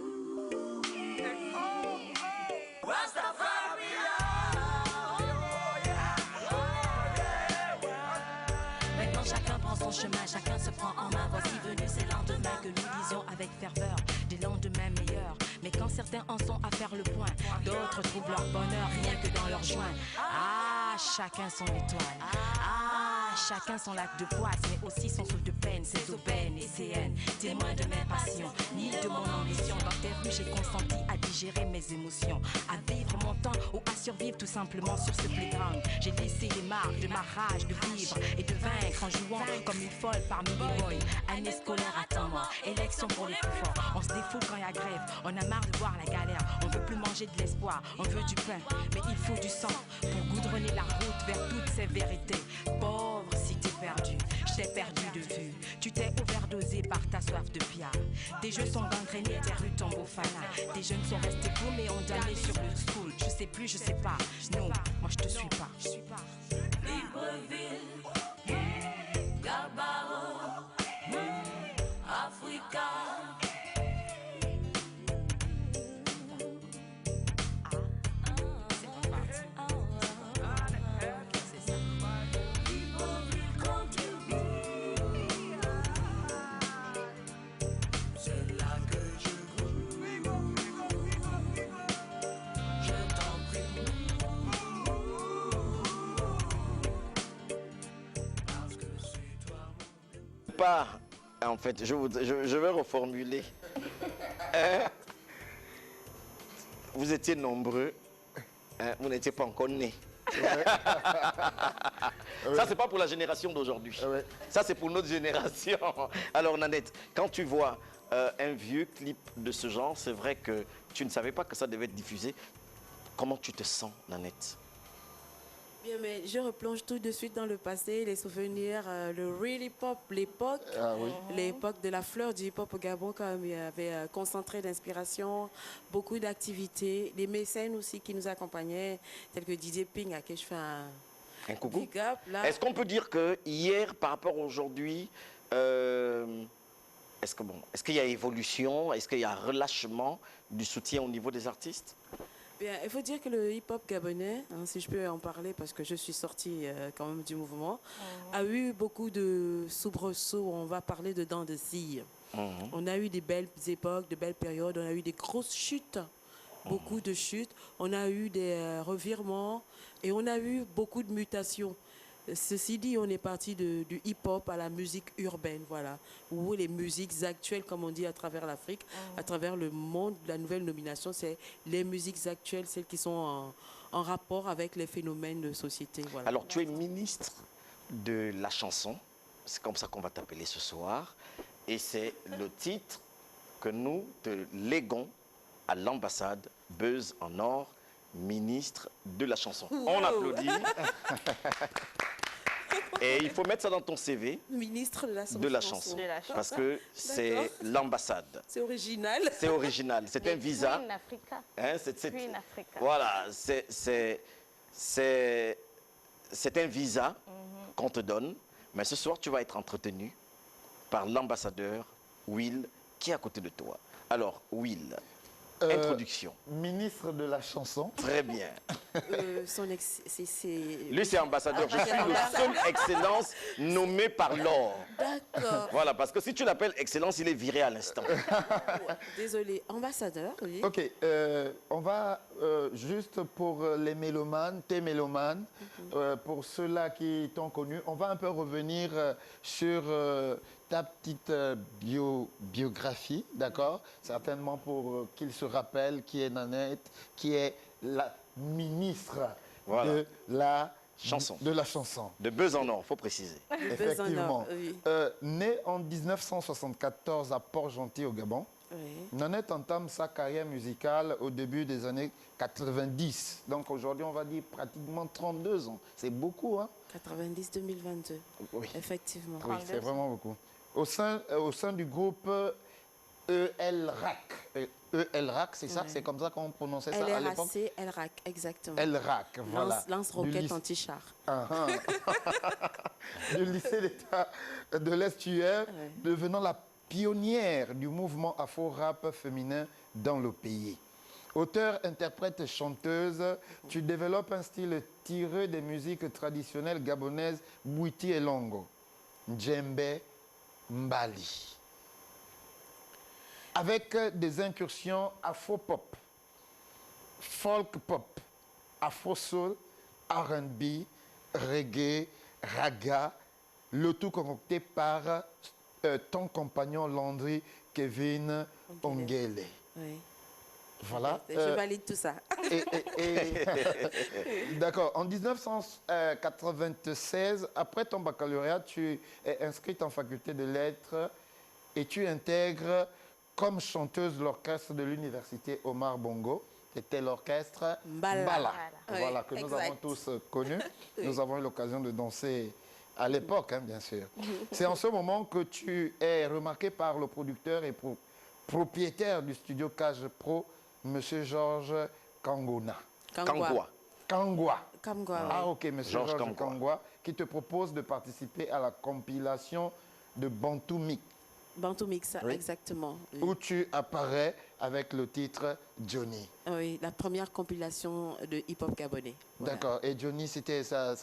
Speaker 11: Maintenant chacun prend son chemin, chacun se prend en main. Voici venu ces lendemains que nous disions avec ferveur, des lendemains meilleurs. Mais quand certains en sont à faire le point, d'autres trouvent leur bonheur rien que dans leur joint. Ah, chacun son étoile. Ah, chacun son lac de poisse, mais aussi son souffle de peine, ses aubaines et ses haines. Témoin de mes passions, ni de mon ambition. Dans tes rues, j'ai consenti à digérer mes émotions, à vivre mon temps ou à survivre tout simplement sur ce playground. J'ai laissé les marques de ma rage de vivre et de vaincre en jouant comme une folle parmi les boys. Année scolaire, attends-moi, élection pour les plus forts. On se défoule quand il y a grève, on a marre de voir la galère. On veut plus manger de l'espoir, on veut du pain, mais il faut du sang pour goudronner la route vers toutes ces vérités. Pauvre si t'es perdu, je t'ai perdu de vue. Tu t'es overdosé par ta soif de pia. Tes jeux sont gangrénés, tes rues tombent au fanat. Tes jeunes sont restés paumés, ondamnés sur le school. Je sais plus, je sais pas. Non, moi je te suis pas.
Speaker 10: Libreville, Gabaro, Africa.
Speaker 1: Pas, en fait, je vais reformuler. Hein? Vous étiez nombreux, hein? Vous n'étiez pas encore nés. Ça, c'est pas pour la génération d'aujourd'hui. Ça, c'est pour notre génération. Alors, Nanette, quand tu vois un vieux clip de ce genre, c'est vrai que tu ne savais pas que ça devait être diffusé. Comment tu te sens, Nanette?
Speaker 4: Bien, mais je replonge tout de suite dans le passé, les souvenirs, le real hip-hop, l'époque, l'époque de la fleur du hip-hop au Gabon, quand il y avait concentré d'inspiration, beaucoup d'activités, des mécènes aussi qui nous accompagnaient, tels que Didier Ping, à qui je fais un
Speaker 1: coucou.
Speaker 4: big up, là.
Speaker 1: Est-ce qu'on peut dire que hier, par rapport à aujourd'hui, est-ce qu'il y a évolution, est-ce qu'il y a relâchement du soutien au niveau des artistes?
Speaker 4: Bien, il faut dire que le hip-hop gabonais, hein, si je peux en parler parce que je suis sortie quand même du mouvement, a eu beaucoup de soubresauts. On va parler de dents de scie. On a eu des belles époques, de belles périodes, on a eu des grosses chutes, beaucoup de chutes. On a eu des revirements et on a eu beaucoup de mutations. Ceci dit, on est parti du hip-hop à la musique urbaine, voilà, où les musiques actuelles, comme on dit à travers l'Afrique, à travers le monde, la nouvelle nomination, c'est les musiques actuelles, celles qui sont en rapport avec les phénomènes de société. Voilà.
Speaker 1: Alors, tu es ministre de la chanson, c'est comme ça qu'on va t'appeler ce soir, et c'est le titre que nous te léguons à l'ambassade Buzz en Or, ministre de la chanson. On applaudit. Et il faut mettre ça dans ton CV.
Speaker 4: Ministre
Speaker 1: de la chanson. Parce que c'est l'ambassade.
Speaker 4: C'est original.
Speaker 1: C'est original. C'est un visa.
Speaker 2: Queen Africa.
Speaker 1: Hein,
Speaker 2: Queen Africa.
Speaker 1: Voilà. C'est un visa qu'on te donne. Mais ce soir, tu vas être entretenu par l'ambassadeur Will, qui est à côté de toi. Alors, Will, introduction.
Speaker 3: Ministre de la chanson.
Speaker 1: Très bien.
Speaker 4: Lui,
Speaker 1: c'est ambassadeur. Je suis le seul excellence nommé par l'or.
Speaker 4: D'accord.
Speaker 1: Voilà, parce que si tu l'appelles excellence, il est viré à l'instant.
Speaker 4: Désolé, ambassadeur, oui.
Speaker 3: Ok, on va juste pour les mélomanes, tes mélomanes, pour ceux-là qui t'ont connu, on va un peu revenir sur ta petite biographie, d'accord? Certainement pour qu'ils se rappellent qui est Nanette, qui est la ministre de la chanson.
Speaker 1: De Buzz en Or, il faut préciser.
Speaker 3: Effectivement. Né en 1974 à Port-Gentil au Gabon. Nanette entame sa carrière musicale au début des années 90. Donc aujourd'hui, on va dire pratiquement 32 ans. C'est beaucoup, hein?
Speaker 4: 90-2022.
Speaker 3: Oui.
Speaker 4: Effectivement.
Speaker 3: Oui, c'est vraiment beaucoup. Au sein du groupe ELRAC. ELRAC, c'est ça? C'est comme ça qu'on prononçait ça à l'époque?
Speaker 4: LRAC, LRAC, exactement.
Speaker 3: LRAC, voilà.
Speaker 4: Lance-roquette anti-char.
Speaker 3: Du lycée d'État de l'Estuaire, devenant la pionnière du mouvement afro-rap féminin dans le pays. Auteure, interprète, chanteuse, tu développes un style tiré des musiques traditionnelles gabonaises Bouiti et Longo, Djembe, Mbali. Avec des incursions afro-pop, folk-pop, afro-soul, R&B, reggae, raga, le tout concocté par ton compagnon Landry Kevin Ongele.
Speaker 4: Oui.
Speaker 3: Voilà.
Speaker 4: Je valide tout ça.
Speaker 3: D'accord. En 1996, après ton baccalauréat, tu es inscrite en faculté de lettres et tu intègres comme chanteuse l'orchestre de l'université Omar Bongo. C'était l'orchestre Mbala. Voilà, que nous avons tous connu. Nous avons eu l'occasion de danser à l'époque, hein, bien sûr. C'est en ce moment que tu es remarqué par le producteur et propriétaire du studio Cage Pro, M. Georges Kangona. Kangwa. Ah, ok, M. Georges Kangwa, qui te propose de participer à la compilation de Bantu Mix.
Speaker 4: Bantu Mix, exactement. Oui.
Speaker 3: Où tu apparais avec le titre Johnny.
Speaker 4: Oui, la première compilation de hip-hop gabonais. Voilà.
Speaker 3: D'accord. Et Johnny, c'était ça.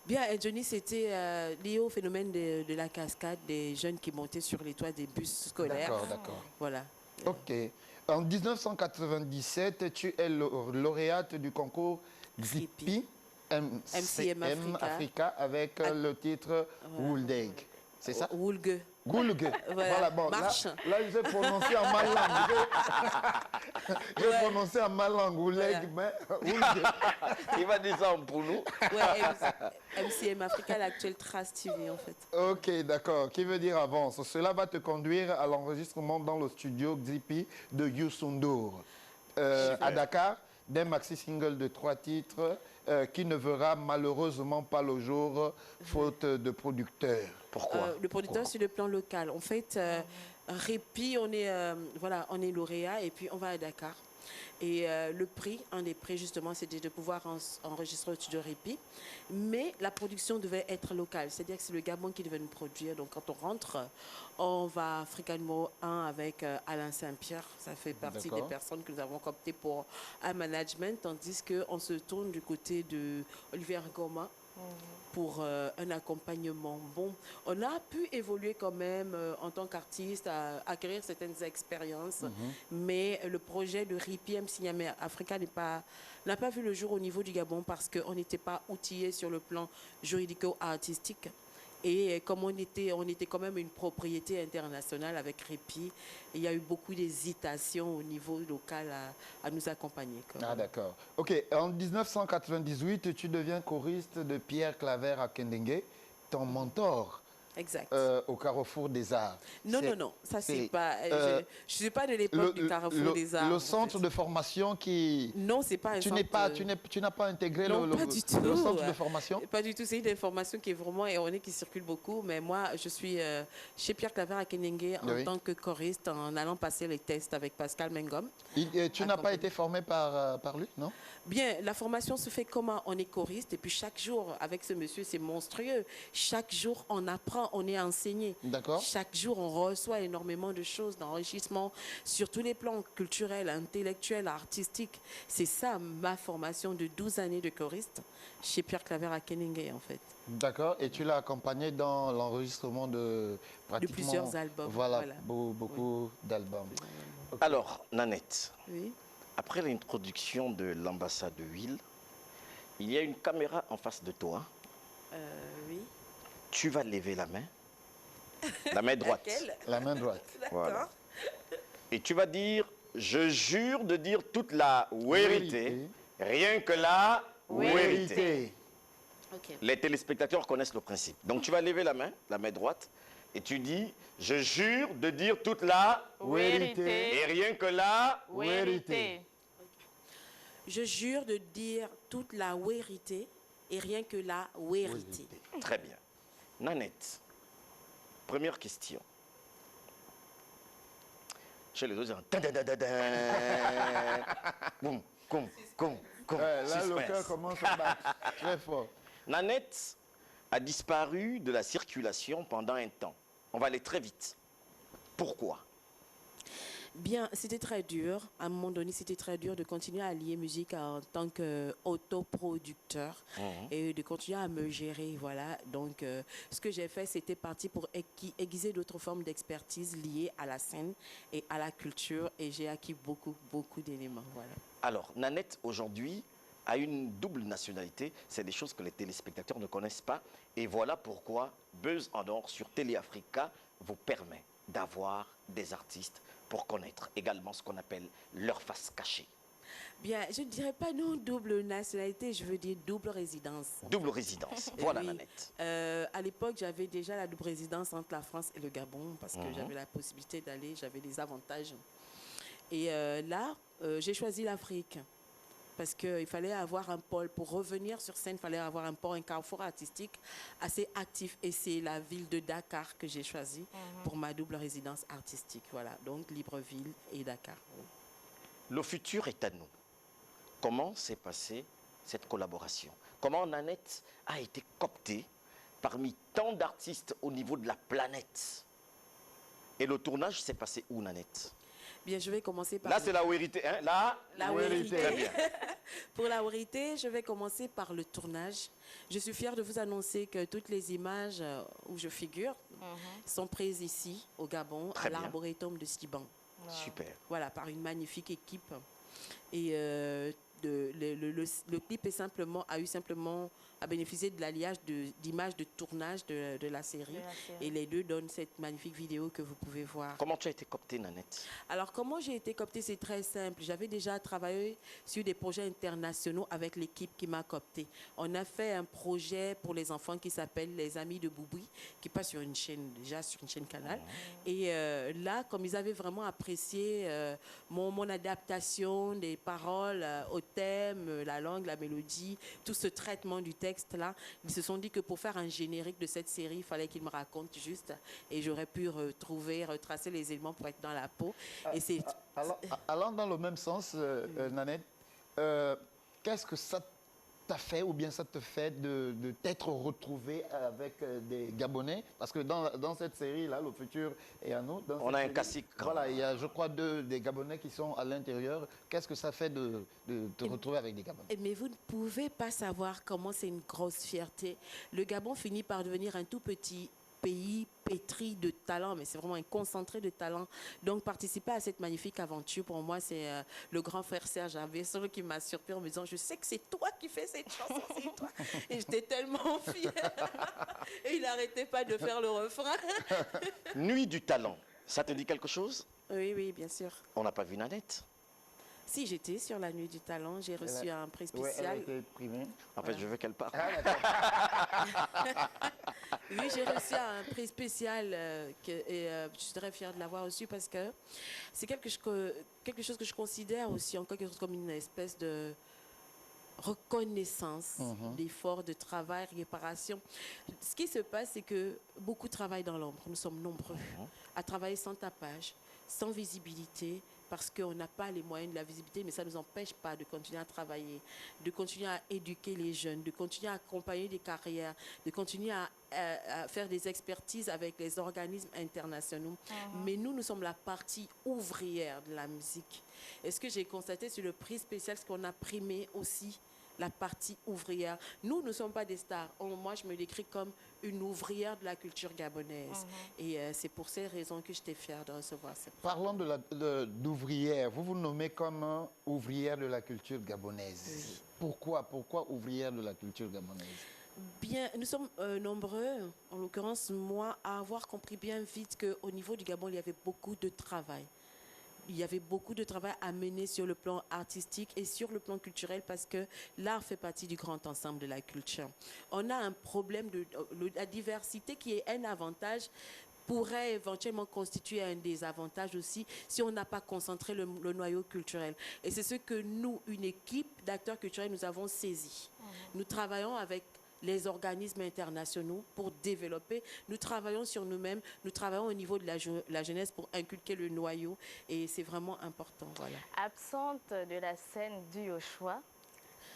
Speaker 4: Bien, et Johnny, c'était lié au phénomène de la cascade des jeunes qui montaient sur les toits des bus scolaires.
Speaker 3: D'accord.
Speaker 4: Voilà.
Speaker 3: Ok. En 1997, tu es lauréate du concours Zippy MCM Africa avec le titre Wooldeg. C'est ça?
Speaker 4: Woulgue.
Speaker 3: Goulgue.
Speaker 4: Voilà,
Speaker 3: bon,
Speaker 4: marche.
Speaker 3: Là, j'ai prononcé en ma langue. J'ai prononcé en ma langue, Wooldeg, mais
Speaker 1: il va dire ça pour nous.
Speaker 4: MCM Africa, l'actuel Trace TV, en fait.
Speaker 3: Ok, d'accord. Qui veut dire avance. Cela va te conduire à l'enregistrement dans le studio Xipi de Youssou N'Dour à Dakar, d'un maxi-single de 3 titres qui ne verra malheureusement pas le jour, faute de producteur.
Speaker 1: Pourquoi?
Speaker 4: Le producteur sur le plan local. En fait, Répi, on est lauréat et puis on va à Dakar. Et le prix, un des prix justement, c'était de pouvoir enregistrer au studio Répi. Mais la production devait être locale, c'est-à-dire que c'est le Gabon qui devait nous produire. Donc quand on rentre, on va à Africa numéro 1 avec Alain Saint-Pierre. Ça fait partie des personnes que nous avons cooptées pour un management, tandis qu'on se tourne du côté de Olivier Goma pour un accompagnement. Bon, on a pu évoluer quand même en tant qu'artiste, à acquérir certaines expériences, mais le projet de Répi MCM Africa n'a pas vu le jour au niveau du Gabon parce qu'on n'était pas outillé sur le plan juridico-artistique. Et comme on était quand même une propriété internationale avec Répi, il y a eu beaucoup d'hésitation au niveau local à nous accompagner.
Speaker 3: Ah d'accord. Ok, en 1998, tu deviens choriste de Pierre Claver à Kendenge, ton mentor.
Speaker 4: Exact.
Speaker 3: Au Carrefour des Arts.
Speaker 4: Non, ça c'est pas... je ne suis pas de l'époque du Carrefour des Arts.
Speaker 3: Le centre de formation qui...
Speaker 4: Non, c'est pas un
Speaker 3: tu
Speaker 4: centre...
Speaker 3: Tu n'as pas intégré
Speaker 4: du tout.
Speaker 3: Le centre de formation?
Speaker 4: Pas du tout, c'est une information qui est vraiment erronée, qui circule beaucoup. Mais moi, je suis chez Pierre Claver à Kenengue en tant que choriste, en allant passer les tests avec Pascal Mengom.
Speaker 3: Tu n'as pas été formé par lui, non?
Speaker 4: Bien, la formation se fait comment? On est choriste et puis chaque jour, avec ce monsieur, c'est monstrueux. Chaque jour, on apprend, on est enseigné.
Speaker 3: D'accord.
Speaker 4: Chaque jour, on reçoit énormément de choses, d'enrichissement sur tous les plans culturels, intellectuels, artistiques. C'est ça, ma formation de 12 années de choriste chez Pierre Claver à Kenengue, en fait.
Speaker 3: D'accord. Et tu l'as accompagné dans l'enregistrement de pratiquement...
Speaker 4: De plusieurs albums.
Speaker 3: Voilà. Beaucoup d'albums.
Speaker 1: Okay. Alors, Nanette.
Speaker 4: Oui.
Speaker 1: Après l'introduction de l'ambassade de Huile, il y a une caméra en face de toi.
Speaker 4: Oui.
Speaker 1: Tu vas lever la main droite.
Speaker 3: La main droite.
Speaker 1: Voilà. Et tu vas dire, je jure de dire toute la vérité, rien que la vérité.
Speaker 4: Okay.
Speaker 1: Les téléspectateurs connaissent le principe. Donc tu vas lever la main droite, Et tu dis, je jure de dire toute la
Speaker 2: vérité
Speaker 1: et rien que la
Speaker 2: vérité.
Speaker 4: Je jure de dire toute la vérité et rien que la vérité.
Speaker 1: Très bien. Nanette, première question. Chez les autres, boum, com.
Speaker 3: Là, le cœur commence à battre très fort.
Speaker 1: Nanette a disparu de la circulation pendant un temps. On va aller très vite. Pourquoi?
Speaker 4: Bien, c'était très dur. À un moment donné, c'était très dur de continuer à lier musique en tant qu'autoproducteur et de continuer à me gérer. Voilà. Donc, ce que j'ai fait, c'était partir pour aiguiser d'autres formes d'expertise liées à la scène et à la culture. Et j'ai acquis beaucoup d'éléments. Voilà.
Speaker 1: Alors, Nanette, aujourd'hui, a une double nationalité. C'est des choses que les téléspectateurs ne connaissent pas. Et voilà pourquoi Buzz en Or sur Télé Africa vous permet d'avoir des artistes pour connaître également ce qu'on appelle leur face cachée.
Speaker 4: Bien, je ne dirais pas non double nationalité, je veux dire double résidence.
Speaker 1: Double résidence, voilà
Speaker 4: oui.
Speaker 1: Nanette.
Speaker 4: À l'époque, j'avais déjà la double résidence entre la France et le Gabon parce que j'avais la possibilité d'aller, j'avais des avantages. Et là, j'ai choisi l'Afrique parce qu'il fallait avoir un pôle. Pour revenir sur scène, il fallait avoir un pôle, un carrefour artistique assez actif. Et c'est la ville de Dakar que j'ai choisi pour ma double résidence artistique. Voilà, donc Libreville et Dakar.
Speaker 1: Le futur est à nous. Comment s'est passée cette collaboration? Comment Nanette a été cooptée parmi tant d'artistes au niveau de la planète? Et le tournage s'est passé où, Nanette?
Speaker 4: Bien, je vais commencer par...
Speaker 1: Là, c'est la vérité. Hein? Là,
Speaker 4: la vérité.
Speaker 1: Très bien.
Speaker 4: Pour la vérité, je vais commencer par le tournage. Je suis fière de vous annoncer que toutes les images où je figure sont prises ici, au Gabon, à l'Arboretum de Siban.
Speaker 1: Super.
Speaker 4: Voilà, par une magnifique équipe. Et le clip a bénéficié de l'alliage d'images de tournage de la série. Et les deux donnent cette magnifique vidéo que vous pouvez voir.
Speaker 1: Comment tu as été cooptée, Nanette?
Speaker 4: Alors, comment j'ai été cooptée, c'est très simple. J'avais déjà travaillé sur des projets internationaux avec l'équipe qui m'a cooptée. On a fait un projet pour les enfants qui s'appelle Les Amis de Bouboui, qui passe sur une chaîne, déjà sur une chaîne Canal. Et là, comme ils avaient vraiment apprécié mon adaptation des paroles au thème, la langue, la mélodie, tout ce traitement du texte-là, ils se sont dit que pour faire un générique de cette série, il fallait qu'ils me racontent juste et j'aurais pu retracer les éléments pour être dans la peau. Et c'est...
Speaker 3: Allant dans le même sens, Nanette, qu'est-ce que ça t'a fait ou bien ça te fait de t'être retrouvé avec des Gabonais? Parce que dans cette série-là, Le Futur est à nous.
Speaker 1: On a un classique.
Speaker 3: Voilà, il y a, je crois, des Gabonais qui sont à l'intérieur. Qu'est-ce que ça fait de te retrouver avec des Gabonais?
Speaker 4: Mais vous ne pouvez pas savoir comment c'est une grosse fierté. Le Gabon finit par devenir un tout petit pays pétri de talent, mais c'est vraiment un concentré de talent. Donc, participer à cette magnifique aventure, pour moi, c'est le grand frère Serge Avesso qui m'a surpris en me disant, je sais que c'est toi qui fais cette chanson, c'est toi. Et j'étais tellement fière. Et il n'arrêtait pas de faire le refrain.
Speaker 1: Nuit du talent, ça te dit quelque chose?
Speaker 4: Oui, oui, bien sûr.
Speaker 1: On n'a pas vu Nanette?
Speaker 4: Si, j'étais sur la Nuit du Talent, j'ai reçu un prix spécial.
Speaker 3: Elle a été primée.
Speaker 1: En fait, je veux qu'elle parle.
Speaker 4: Oui, j'ai reçu un prix spécial et je suis très fière de l'avoir reçu parce que c'est quelque chose que je considère aussi en quelque chose comme une espèce de reconnaissance d'efforts, de travail, réparation. Ce qui se passe, c'est que beaucoup travaillent dans l'ombre. Nous sommes nombreux à travailler sans tapage, sans visibilité, parce qu'on n'a pas les moyens de la visibilité, mais ça ne nous empêche pas de continuer à travailler, de continuer à éduquer les jeunes, de continuer à accompagner des carrières, de continuer à faire des expertises avec les organismes internationaux. Mais nous sommes la partie ouvrière de la musique. Et ce que j'ai constaté sur le prix spécial, c'est qu'on a primé aussi la partie ouvrière. Nous ne sommes pas des stars. Moi, je me décris comme une ouvrière de la culture gabonaise. Et c'est pour ces raisons que j'étais fière de recevoir cette.
Speaker 3: Parlons d'ouvrière. Vous vous nommez comme ouvrière de la culture gabonaise. Oui. Pourquoi ouvrière de la culture gabonaise?
Speaker 4: Bien, nous sommes nombreux, en l'occurrence moi, à avoir compris bien vite qu'au niveau du Gabon, il y avait beaucoup de travail. Il y avait beaucoup de travail à mener sur le plan artistique et sur le plan culturel parce que l'art fait partie du grand ensemble de la culture. On a un problème de la diversité qui est un avantage pourrait éventuellement constituer un désavantage aussi si on n'a pas concentré le noyau culturel. Et c'est ce que nous, une équipe d'acteurs culturels, nous avons saisi. Nous travaillons avec les organismes internationaux pour développer. Nous travaillons sur nous-mêmes, nous travaillons au niveau de la jeunesse pour inculquer le noyau et c'est vraiment important. Voilà.
Speaker 2: Absente de la scène due au choix,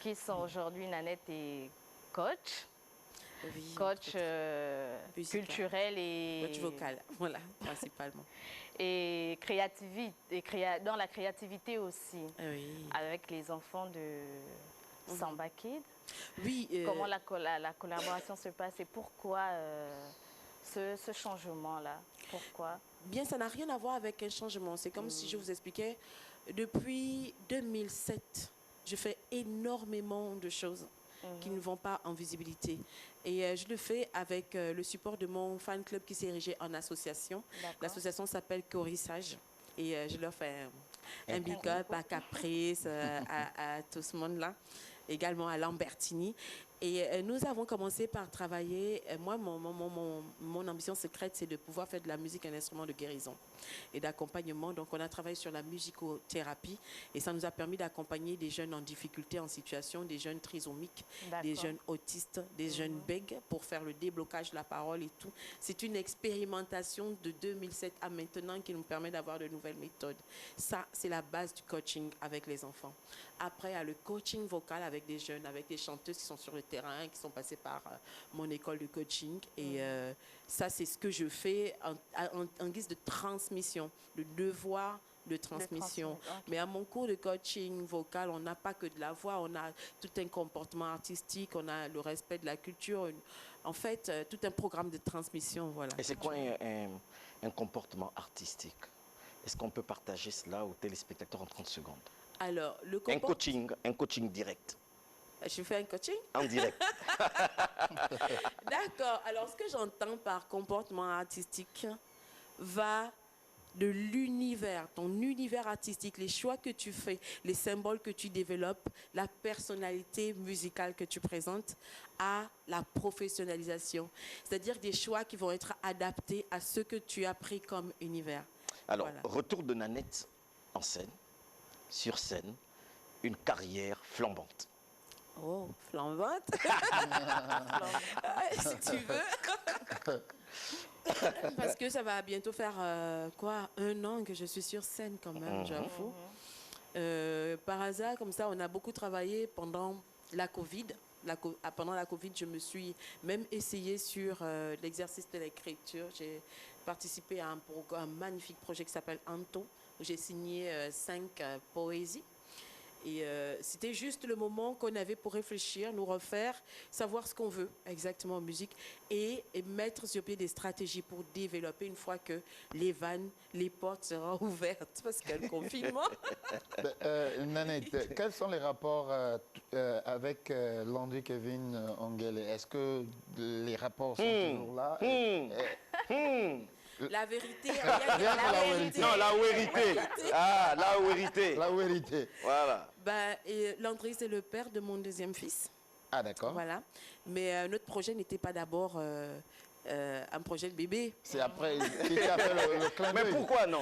Speaker 2: qui sont aujourd'hui Nanette et coach.
Speaker 4: Oui,
Speaker 2: coach culturel et...
Speaker 4: Coach vocal, voilà, principalement.
Speaker 2: Et dans la créativité aussi, avec les enfants de Samba Kid.
Speaker 4: Oui.
Speaker 2: Comment la collaboration se passe et pourquoi ce changement-là? Pourquoi?
Speaker 4: Bien, ça n'a rien à voir avec un changement. C'est comme si je vous expliquais, depuis 2007, je fais énormément de choses qui ne vont pas en visibilité. Et je le fais avec le support de mon fan club qui s'est érigé en association. L'association s'appelle Corissage. Et je leur fais un big up à Caprice, à tout ce monde-là, également à Lambertini. Et nous avons commencé par travailler, moi, mon ambition secrète, c'est de pouvoir faire de la musique un instrument de guérison et d'accompagnement. Donc, on a travaillé sur la musicothérapie et ça nous a permis d'accompagner des jeunes en difficulté, en situation, des jeunes trisomiques, des jeunes autistes, des jeunes bègues pour faire le déblocage de la parole et tout. C'est une expérimentation de 2007 à maintenant qui nous permet d'avoir de nouvelles méthodes. Ça, c'est la base du coaching avec les enfants. Après, il y a le coaching vocal avec des jeunes, avec des chanteuses qui sont sur le terrain, qui sont passées par mon école de coaching. Et ça, c'est ce que je fais en guise de transmission, le devoir de transmission. Mais à mon cours de coaching vocal, on n'a pas que de la voix, on a tout un comportement artistique, on a le respect de la culture, en fait, tout un programme de transmission. Voilà.
Speaker 1: Et c'est quoi un comportement artistique? Est-ce qu'on peut partager cela aux téléspectateurs en 30 secondes?
Speaker 4: Alors,
Speaker 1: un coaching direct.
Speaker 4: Je fais un coaching?
Speaker 1: En direct.
Speaker 4: D'accord. Alors, ce que j'entends par comportement artistique va de l'univers, ton univers artistique, les choix que tu fais, les symboles que tu développes, la personnalité musicale que tu présentes à la professionnalisation. C'est-à-dire des choix qui vont être adaptés à ce que tu as pris comme univers.
Speaker 1: Alors, retour de Nanette en scène, sur scène, une carrière flambante.
Speaker 4: Oh, flambante. Si tu veux. Parce que ça va bientôt faire, 1 an que je suis sur scène quand même, j'avoue. Par hasard, comme ça, on a beaucoup travaillé pendant la Covid. Pendant la Covid, je me suis même essayée sur l'exercice de l'écriture. J'ai participé à un magnifique projet qui s'appelle Anto, où j'ai signé 5 poésies. Et c'était juste le moment qu'on avait pour réfléchir, nous refaire, savoir ce qu'on veut exactement en musique et mettre sur pied des stratégies pour développer une fois que les vannes, les portes seront ouvertes parce qu'il y a le confinement.
Speaker 3: Nanette, quels sont les rapports avec Landry Kevin Ongele? Est-ce que les rapports sont toujours là?
Speaker 4: La vérité,
Speaker 3: la vérité.
Speaker 1: Non, la vérité. Ah, la vérité.
Speaker 3: La vérité.
Speaker 1: Voilà.
Speaker 4: Landry, c'est le père de mon 2e fils.
Speaker 3: Ah, d'accord.
Speaker 4: Voilà. Mais notre projet n'était pas d'abord un projet de bébé.
Speaker 3: C'est après qu'il a fait le clin d'œil.
Speaker 1: Mais pourquoi non?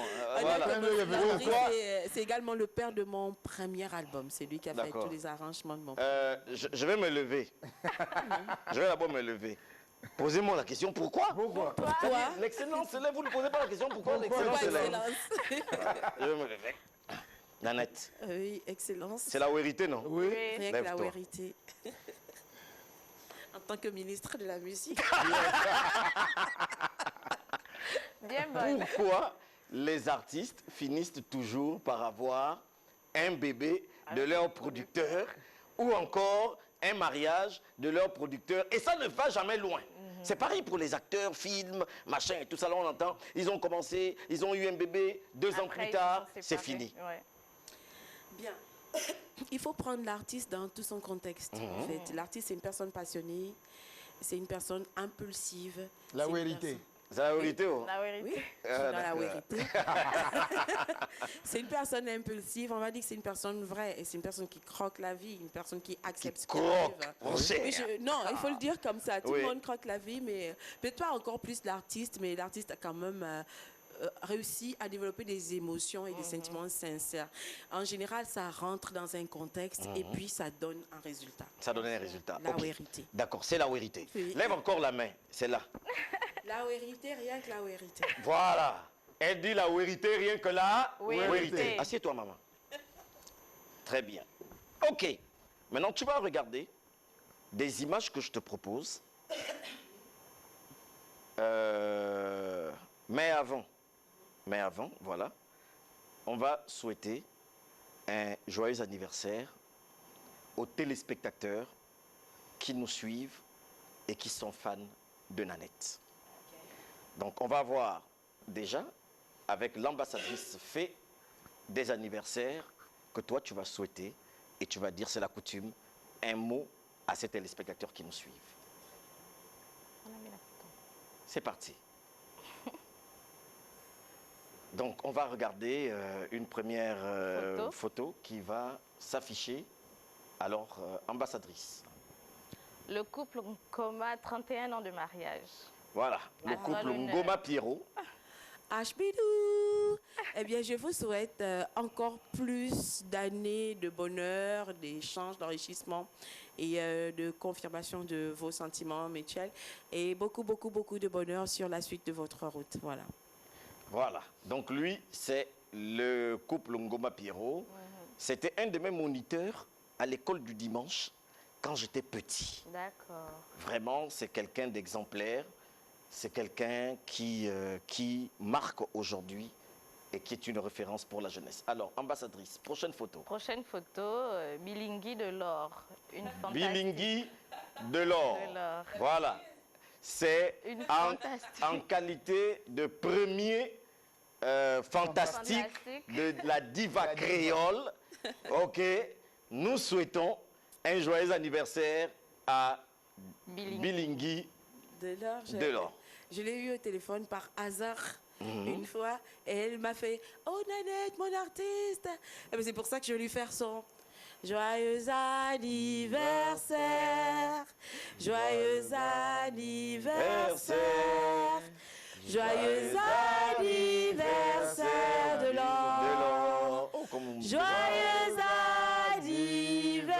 Speaker 4: C'est également le père de mon premier album. C'est lui qui a fait tous les arrangements de mon
Speaker 1: je vais me lever. Je vais d'abord me lever. Posez-moi la question, pourquoi?
Speaker 4: Pourquoi?
Speaker 1: L'excellence se lève, vous ne posez pas la question, pourquoi l'excellence se lève? Je vais me lever. Nanette.
Speaker 4: Oui, excellence.
Speaker 1: C'est la vérité, non?
Speaker 3: Oui.
Speaker 4: Rien que la vérité. En tant que ministre de la musique.
Speaker 2: Bien bonne.
Speaker 1: Pourquoi les artistes finissent toujours par avoir un bébé de leur producteur ou encore un mariage de leur producteur, et ça ne va jamais loin. C'est pareil pour les acteurs, films, machin, et tout ça, là on entend, ils ont commencé, ils ont eu un bébé, 2 ans plus tard, c'est fini.
Speaker 2: Ouais.
Speaker 4: Bien. Il faut prendre l'artiste dans tout son contexte. En fait. L'artiste, c'est une personne passionnée, c'est une personne impulsive.
Speaker 3: La vérité.
Speaker 1: C'est la vérité, oh.
Speaker 2: La vérité.
Speaker 4: Oui, je suis dans la vérité. C'est une personne impulsive, on va dire que c'est une personne vraie, et c'est une personne qui croque la vie, une personne qui accepte ce qui arrive. Non, il faut le dire comme ça, tout le monde croque la vie, mais peut-être pas encore plus l'artiste, mais l'artiste a quand même réussi à développer des émotions et des sentiments sincères. En général, ça rentre dans un contexte et puis ça donne un résultat.
Speaker 1: Ça donne un résultat.
Speaker 4: La vérité.
Speaker 1: D'accord, c'est la vérité.
Speaker 4: Oui.
Speaker 1: Lève encore la main, c'est là.
Speaker 4: La vérité, rien que la vérité.
Speaker 1: Voilà. Elle dit la vérité, rien que la
Speaker 2: vérité.
Speaker 1: Assieds-toi, maman. Très bien. OK. Maintenant, tu vas regarder des images que je te propose. Mais avant, voilà, on va souhaiter un joyeux anniversaire aux téléspectateurs qui nous suivent et qui sont fans de Nanette. Donc, on va voir déjà, avec l'ambassadrice Fée, des anniversaires que toi, tu vas souhaiter et tu vas dire, c'est la coutume, un mot à ces téléspectateurs qui nous suivent. C'est parti. Donc, on va regarder une première photo qui va s'afficher. Alors, ambassadrice.
Speaker 2: Le couple Ngoma, 31 ans de mariage.
Speaker 1: Voilà, le couple Ngoma Pierrot.
Speaker 4: Hbidou. Eh bien, je vous souhaite encore plus d'années de bonheur, d'échanges, d'enrichissement et de confirmation de vos sentiments mutuels. Et beaucoup, beaucoup, beaucoup de bonheur sur la suite de votre route. Voilà.
Speaker 1: Voilà. Donc, lui, c'est le couple Ngoma Pierrot. C'était un de mes moniteurs à l'école du dimanche quand j'étais petit.
Speaker 2: D'accord.
Speaker 1: Vraiment, c'est quelqu'un d'exemplaire. C'est quelqu'un qui marque aujourd'hui et qui est une référence pour la jeunesse. Alors, ambassadrice, prochaine photo.
Speaker 2: Prochaine photo, Bilingui de l'or. Une fantastique.
Speaker 1: Bilingui de l'or. Voilà. C'est en qualité de premier fantastique de la diva créole. OK. Nous souhaitons un joyeux anniversaire à Bilingui de l'or.
Speaker 4: Je l'ai eu au téléphone par hasard une fois et elle m'a fait « Oh Nanette, mon artiste !» C'est pour ça que je vais lui faire son « Joyeux anniversaire, joyeux anniversaire, joyeux anniversaire de l'or, joyeux anniversaire !»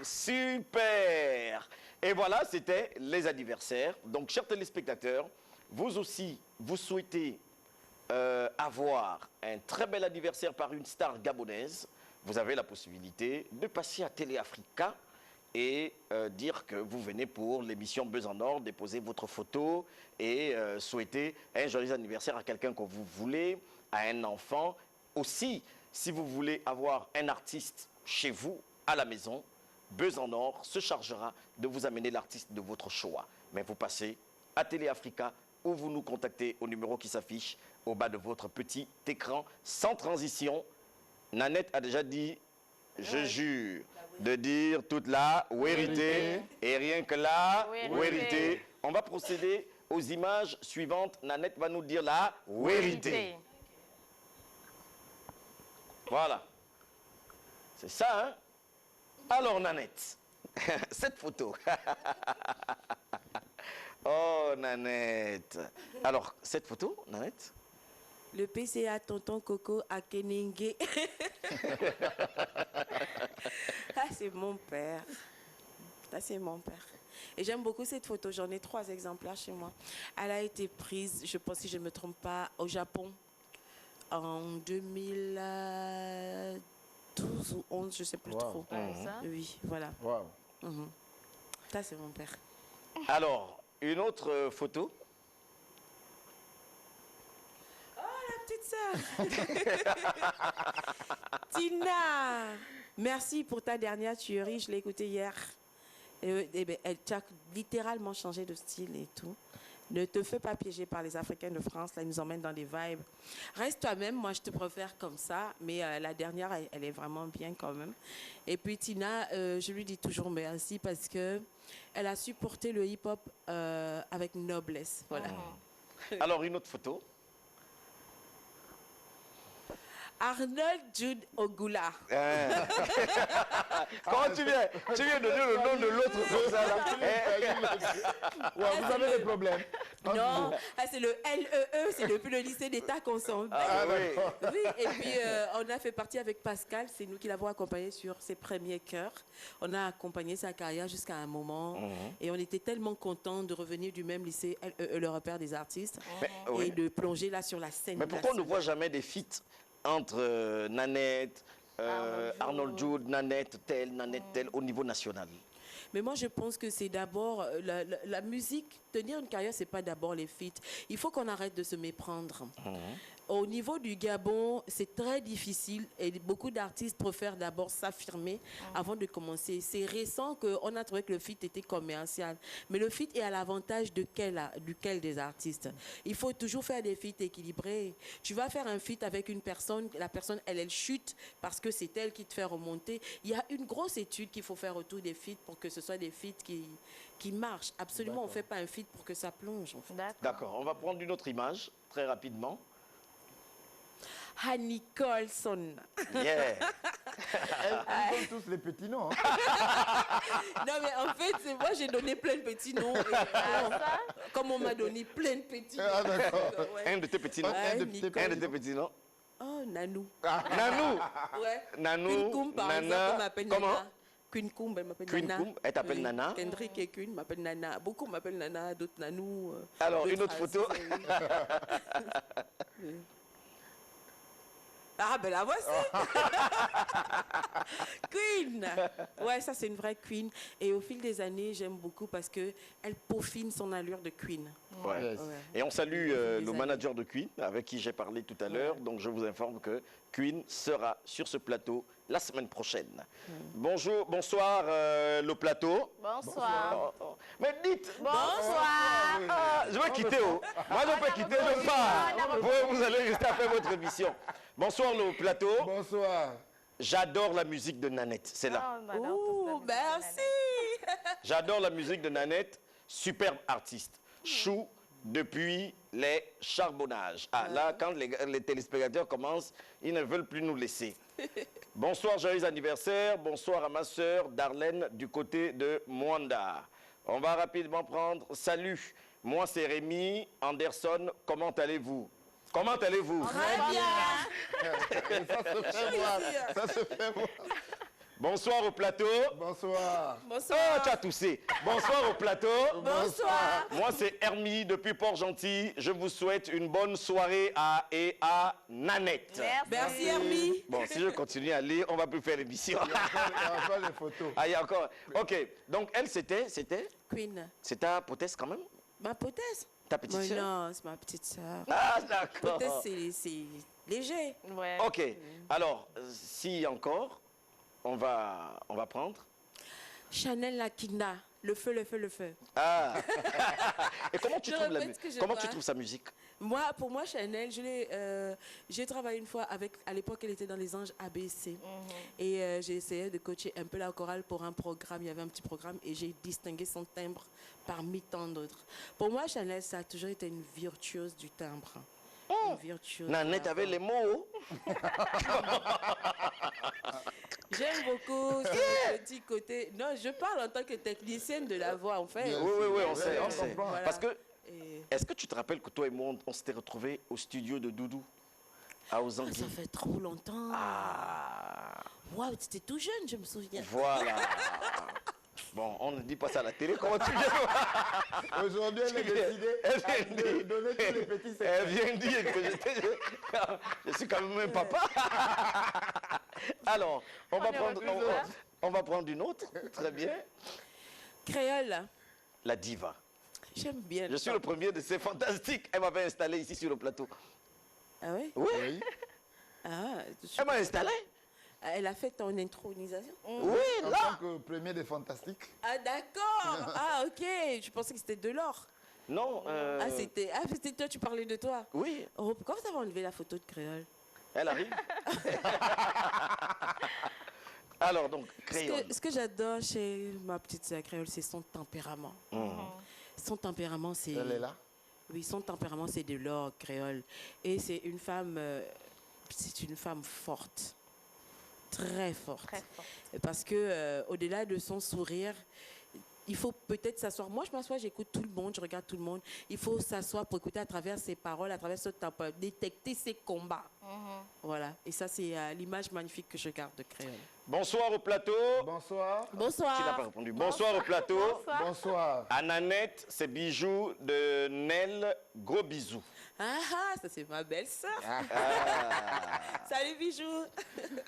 Speaker 1: Super! Et voilà, c'était les anniversaires. Donc, chers téléspectateurs, vous aussi, vous souhaitez avoir un très bel anniversaire par une star gabonaise. Vous avez la possibilité de passer à Télé Africa et dire que vous venez pour l'émission Buzz en Or, déposer votre photo et souhaiter un joyeux anniversaire à quelqu'un que vous voulez, à un enfant. Aussi, si vous voulez avoir un artiste chez vous, à la maison, Buzz en Or se chargera de vous amener l'artiste de votre choix. Mais vous passez à Télé Africa ou vous nous contactez au numéro qui s'affiche au bas de votre petit écran, sans transition. Nanette a déjà dit, je jure, de dire toute la vérité et rien que la vérité. On va procéder aux images suivantes. Nanette va nous dire la vérité. Voilà. C'est ça, hein? Alors, Nanette, cette photo. Oh, Nanette. Alors, cette photo, Nanette?
Speaker 4: Le PCA Tonton Coco à Keningue. Ah, c'est mon père. Ça, c'est mon père. Et j'aime beaucoup cette photo. J'en ai 3 exemplaires chez moi. Elle a été prise, je pense, si je ne me trompe pas, au Japon en 2012 ou 11, je ne sais plus trop. Oui, voilà. Ça, c'est mon père.
Speaker 1: Alors, une autre photo.
Speaker 4: Petite sœur. Tina, merci pour ta dernière tuerie. Je l'ai écoutée hier. Elle a littéralement changé de style et tout. Ne te fais pas piéger par les Africains de France, là, ils nous emmènent dans des vibes. Reste toi-même, moi je te préfère comme ça, mais la dernière, elle est vraiment bien quand même. Et puis Tina, je lui dis toujours merci parce que elle a supporté le hip-hop avec noblesse. Voilà.
Speaker 1: Alors, une autre photo.
Speaker 4: Arnold Jude Ogula.
Speaker 1: Comment tu viens donner le nom de l'autre comme ça là.
Speaker 3: Ouais, vous avez des problèmes.
Speaker 4: Non, c'est le LEE, c'est depuis le lycée d'État qu'on s'en va.
Speaker 1: Ah, oui.
Speaker 4: Oui, et puis on a fait partie avec Pascal, c'est nous qui l'avons accompagné sur ses premiers chœurs. On a accompagné sa carrière jusqu'à un moment et on était tellement contents de revenir du même lycée LEE, le repère des artistes, et de plonger là sur la scène.
Speaker 1: Mais pourquoi on ne voit jamais des feats entre Nanette, Arnold Jude, Nanette tel, au niveau national?
Speaker 4: Mais moi, je pense que c'est d'abord la musique. Tenir une carrière, c'est pas d'abord les feats. Il faut qu'on arrête de se méprendre. Au niveau du Gabon, c'est très difficile et beaucoup d'artistes préfèrent d'abord s'affirmer avant de commencer. C'est récent qu'on a trouvé que le feat était commercial. Mais le feat est à l'avantage duquel des artistes. Il faut toujours faire des feats équilibrés. Tu vas faire un feat avec une personne, la personne, elle chute parce que c'est elle qui te fait remonter. Il y a une grosse étude qu'il faut faire autour des feats pour que ce soit des feats qui marchent. Absolument, on ne fait pas un feat pour que ça plonge. En fait.
Speaker 1: D'accord, on va prendre une autre image, très rapidement.
Speaker 4: Nicholson.
Speaker 1: Yeah.
Speaker 3: Ils ont tous les petits noms.
Speaker 4: Non, mais en fait, moi, j'ai donné plein de petits noms. Comme on m'a donné plein de petits noms.
Speaker 3: Ah, d'accord.
Speaker 1: Un de tes petits noms. Un de tes petits noms.
Speaker 4: Oh, Nanou.
Speaker 1: Nanou.
Speaker 4: Ouais.
Speaker 1: Nanou.
Speaker 4: Queen Koum, par exemple, on m'appelle
Speaker 1: Comment?
Speaker 4: Nana. Queen Koum, elle m'appelle Nana.
Speaker 1: Queen Koum, elle t'appelle Nana.
Speaker 4: Kendrick et Queen m'appellent Nana. Beaucoup m'appellent Nana, d'autres Nanou.
Speaker 1: Alors, une autre photo.
Speaker 4: Ah, ben la voici. Queen. Ouais, ça, c'est une vraie Queen. Et au fil des années, j'aime beaucoup parce qu'elle peaufine son allure de Queen.
Speaker 1: Ouais.
Speaker 3: Yes.
Speaker 1: Et on salue le manager de Queen, avec qui j'ai parlé tout à l'heure. Donc, je vous informe que Queen sera sur ce plateau la semaine prochaine. Bonsoir, le plateau.
Speaker 2: Bonsoir.
Speaker 1: Mais dites.
Speaker 2: Bonsoir.
Speaker 1: Je vais quitter. Moi, je peux quitter, je pars. Vous allez rester à faire votre émission. Bonsoir, le plateau.
Speaker 3: Bonsoir.
Speaker 1: J'adore la musique de Nanette. C'est là.
Speaker 4: Oh, merci.
Speaker 1: J'adore la musique de Nanette. Superbe artiste. Chou depuis les charbonnages. Ah, là, quand les téléspectateurs commencent, ils ne veulent plus nous laisser. Bonsoir, joyeux anniversaire. Bonsoir à ma sœur Darlène du côté de Mwanda. On va rapidement prendre. Salut, moi c'est Rémi Anderson. Comment allez-vous? Comment allez-vous?
Speaker 4: Très bien.
Speaker 3: Ça se fait voir. Ça se fait voir.
Speaker 1: Bonsoir au plateau.
Speaker 3: Bonsoir.
Speaker 4: Bonsoir.
Speaker 1: Oh, tu as toussé. Bonsoir au plateau.
Speaker 4: Bonsoir.
Speaker 1: Moi, c'est Hermie depuis Port-Gentil. Je vous souhaite une bonne soirée à Nanette.
Speaker 4: Merci, Hermie.
Speaker 1: Bon, si je continue à lire, on va plus faire l'émission.
Speaker 3: Il y a encore les photos.
Speaker 1: Ah, il y a encore. OK. Donc, elle, c'était
Speaker 4: Queen.
Speaker 1: C'est ta potesse quand même?
Speaker 4: Ma potesse.
Speaker 1: Ta petite sœur?
Speaker 4: Non, c'est ma petite sœur.
Speaker 1: Ah, d'accord.
Speaker 4: Potesse, c'est léger.
Speaker 2: Ouais.
Speaker 1: OK. Alors, si encore, on va prendre.
Speaker 4: Chanel Lakinda. Le feu, le feu, le feu.
Speaker 1: Ah. Et comment tu
Speaker 4: Je
Speaker 1: trouves
Speaker 4: répète ce que je
Speaker 1: comment
Speaker 4: vois.
Speaker 1: tu trouves sa musique?
Speaker 4: Pour moi, Chanel, j'ai travaillé une fois avec, à l'époque, elle était dans les Anges ABC. Et j'ai essayé de coacher un peu la chorale pour un programme. Il y avait un petit programme et j'ai distingué son timbre parmi tant d'autres. Pour moi, Chanel, ça a toujours été une virtuose du timbre. Une virtuose.
Speaker 1: Nanette avait les mots.
Speaker 4: J'aime beaucoup ce petit côté. Non, je parle en tant que technicienne de la voix, en fait.
Speaker 1: Oui, on sait.
Speaker 4: Voilà.
Speaker 1: Parce que, est-ce que tu te rappelles que toi et moi, on s'était retrouvés au studio de Doudou à Ozangui?
Speaker 4: Ça fait trop longtemps.
Speaker 1: Ah.
Speaker 4: Waouh, tu étais tout jeune, je me souviens.
Speaker 1: Voilà. Bon, on ne dit pas ça à la télé. Comment tu viens?
Speaker 3: Aujourd'hui, elle a décidé de donner tous les petits secrets.
Speaker 1: Elle vient dire que je suis quand même un papa. Alors, on va prendre une autre. Très bien.
Speaker 4: Créole.
Speaker 1: La diva.
Speaker 4: J'aime bien.
Speaker 1: Je suis le premier de ces fantastiques. Elle m'avait installé ici sur le plateau.
Speaker 4: Ah oui?
Speaker 1: Oui.
Speaker 4: Ah,
Speaker 1: Elle m'a installé.
Speaker 4: Elle a fait ton intronisation?
Speaker 1: Oui,
Speaker 3: en
Speaker 1: là.
Speaker 3: tant que premier des fantastiques.
Speaker 4: Ah, d'accord. Ah, ok. Je pensais que c'était de l'or.
Speaker 1: Non.
Speaker 4: Ah, c'était toi, tu parlais de toi?
Speaker 1: Oui.
Speaker 4: Oh, pourquoi vous avez enlevé la photo de créole?
Speaker 1: Elle arrive. Alors, donc, créole.
Speaker 4: Ce que j'adore chez ma petite sœur créole, c'est son tempérament. Son tempérament, c'est...
Speaker 3: Elle est là?
Speaker 4: Oui, son tempérament, c'est de l'or créole. Et c'est une femme forte. Très forte.
Speaker 2: Très forte.
Speaker 4: Parce que au-delà de son sourire, il faut peut-être s'asseoir. Moi, je m'assois, j'écoute tout le monde, je regarde tout le monde. Il faut s'asseoir pour écouter à travers ses paroles, à travers ce tempérament, détecter ses combats. Voilà. Et ça, c'est l'image magnifique que je garde de créole.
Speaker 1: Bonsoir au plateau.
Speaker 3: Bonsoir.
Speaker 4: Bonsoir.
Speaker 1: Tu n'as pas répondu. Bonsoir au plateau.
Speaker 2: Bonsoir.
Speaker 3: Bonsoir.
Speaker 1: À Nanette, c'est bijoux de Nel. Gros bisous.
Speaker 4: Ah, ça c'est ma belle-sœur. Salut, bijou.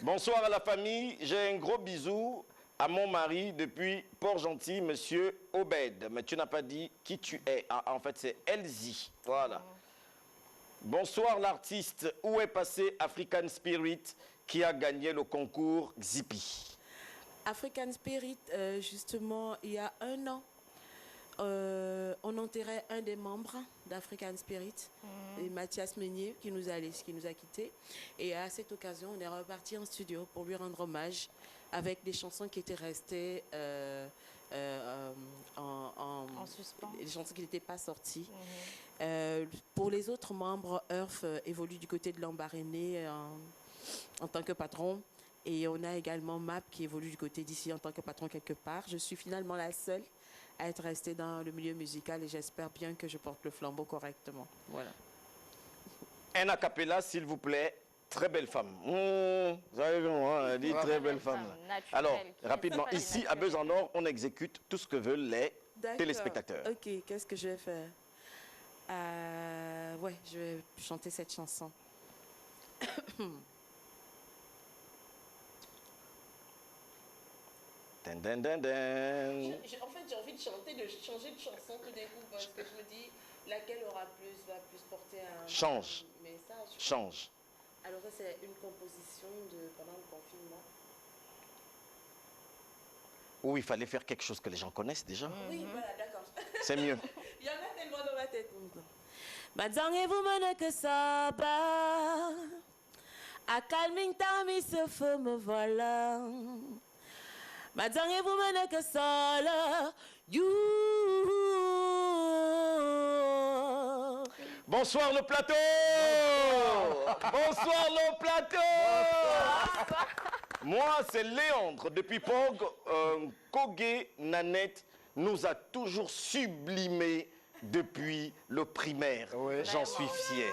Speaker 1: Bonsoir à la famille. J'ai un gros bisou à mon mari depuis Port-Gentil, monsieur Obed. Mais tu n'as pas dit qui tu es. Ah, en fait, c'est Elsie. Voilà. Bonsoir l'artiste. Où est passé African Spirit qui a gagné le concours Xipi?
Speaker 4: African Spirit, justement, il y a 1 an, on enterrait un des membres d'African Spirit, et Mathias Meunier, qui nous a quittés. Et à cette occasion, on est reparti en studio pour lui rendre hommage avec des chansons qui étaient restées
Speaker 2: En suspens.
Speaker 4: des chansons qui n'étaient pas sorties. Pour les autres membres, Earth évolue du côté de l'Ambaréné en tant que patron. Et on a également MAP qui évolue du côté d'ici en tant que patron quelque part. Je suis finalement la seule à être restée dans le milieu musical et j'espère bien que je porte le flambeau correctement. Voilà.
Speaker 1: Un a cappella, s'il vous plaît. Très belle femme. Vous avez vu, elle dit très belle femme. Alors, rapidement, ici, à Besançon, on exécute tout ce que veulent les téléspectateurs.
Speaker 4: Ok, qu'est-ce que je vais faire? Ouais, je vais chanter cette chanson.
Speaker 1: Dun, dun, dun, dun.
Speaker 4: En fait, j'ai envie de changer de chanson tout d'un coup parce que je me dis laquelle va plus porter un
Speaker 1: Change.
Speaker 4: message.
Speaker 1: Change.
Speaker 4: Alors ça, c'est une composition pendant le confinement.
Speaker 1: Ou il fallait faire quelque chose que les gens connaissent déjà.
Speaker 4: Oui, voilà, d'accord.
Speaker 1: C'est mieux.
Speaker 4: Il y en a tellement dans ma tête. Madame, et vous menez que ça va. À calming tami se fait me voilà. Madame, et vous menez que ça là. You.
Speaker 1: Bonsoir le plateau. Bonsoir le plateau. Moi, c'est Léandre. Depuis Pog, Kogé Nanette nous a toujours sublimé depuis le primaire.
Speaker 3: Ouais.
Speaker 1: J'en suis fier.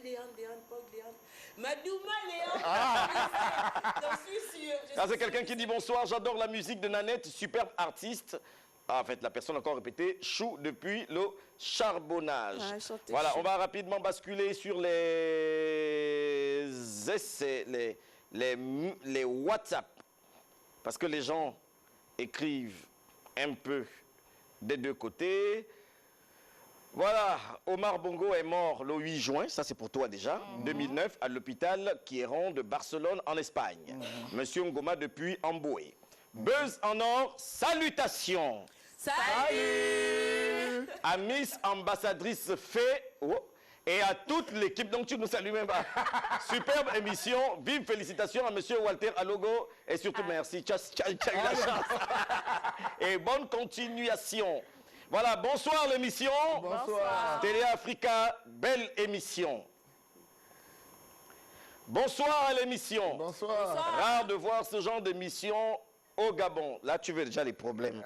Speaker 4: Léandre, Pog, Léandre. Madouma, Léandre. J'en suis sûre.
Speaker 1: Ça, c'est quelqu'un qui dit bonsoir, j'adore la musique de Nanette, superbe artiste. Ah, en fait, la personne a encore répété, chou depuis le charbonnage. Voilà, on va rapidement basculer sur les essais, les WhatsApp. Parce que les gens écrivent un peu des deux côtés. Voilà, Omar Bongo est mort le 8 juin, ça c'est pour toi déjà, 2009, à l'hôpital Quiron de Barcelone en Espagne. Monsieur Ngoma depuis Amboué. Buzz en or, salutations.
Speaker 4: Salut.
Speaker 1: À Miss Ambassadrice Fée et à toute l'équipe. Donc tu nous salues même pas. Superbe émission. Vive félicitations à Monsieur Walter Alogo et surtout merci. Tu as eu la chance. Et bonne continuation. Voilà, bonsoir l'émission.
Speaker 3: Bonsoir.
Speaker 1: Télé Africa, belle émission. Bonsoir à l'émission.
Speaker 3: Bonsoir.
Speaker 1: Rare de voir ce genre d'émission au Gabon. Là, tu veux déjà les problèmes.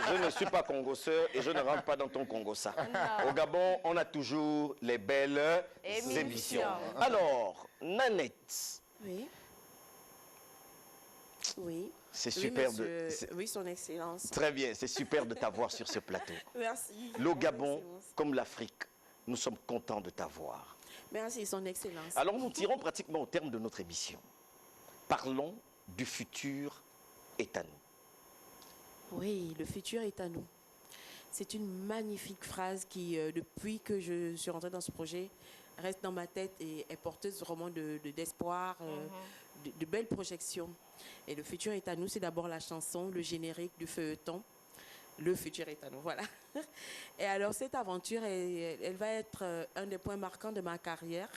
Speaker 1: Je ne suis pas congosseur et je ne rentre pas dans ton congossa. Au Gabon, on a toujours les belles émissions. Alors, Nanette.
Speaker 4: Oui. Oui.
Speaker 1: C'est super de...
Speaker 4: Oui, son excellence.
Speaker 1: Très bien, c'est super de t'avoir sur ce plateau.
Speaker 4: Merci.
Speaker 1: Le Gabon, comme l'Afrique, nous sommes contents de t'avoir.
Speaker 4: Merci, son excellence.
Speaker 1: Alors, nous tirons pratiquement au terme de notre émission. Parlons du futur est à nous.
Speaker 4: Oui, le futur est à nous. C'est une magnifique phrase qui, depuis que je suis rentrée dans ce projet, reste dans ma tête et est porteuse vraiment d'espoir, de belles projections. Et le futur est à nous, c'est d'abord la chanson, le générique du feuilleton. Le futur est à nous, voilà. Et alors, cette aventure, elle va être un des points marquants de ma carrière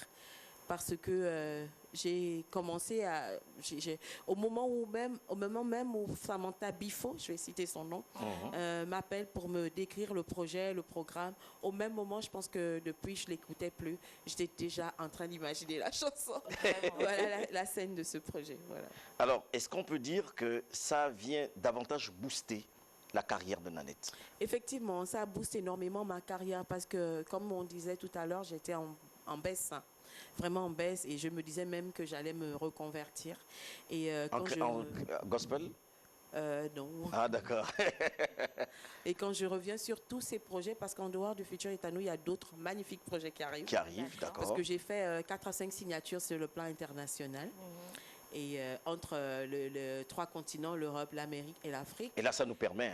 Speaker 4: parce que j'ai commencé à... au moment même où Samantha Bifo, je vais citer son nom, m'appelle pour me décrire le projet, le programme, au même moment, je pense que depuis, je ne l'écoutais plus. J'étais déjà en train d'imaginer la chanson. Voilà la scène de ce projet. Voilà.
Speaker 1: Alors, est-ce qu'on peut dire que ça vient davantage booster la carrière de Nanette?
Speaker 4: Effectivement, ça booste énormément ma carrière parce que, comme on disait tout à l'heure, j'étais en baisse, vraiment en baisse, et je me disais même que j'allais me reconvertir. Et
Speaker 1: en gospel?
Speaker 4: Non.
Speaker 1: Ah, d'accord.
Speaker 4: Et quand je reviens sur tous ces projets, parce qu'en dehors du Futur est à nous, il y a d'autres magnifiques projets qui arrivent.
Speaker 1: D'accord.
Speaker 4: Parce que j'ai fait 4 à 5 signatures sur le plan international. Et entre les 3 continents, l'Europe, l'Amérique et l'Afrique.
Speaker 1: Et là, ça nous permet,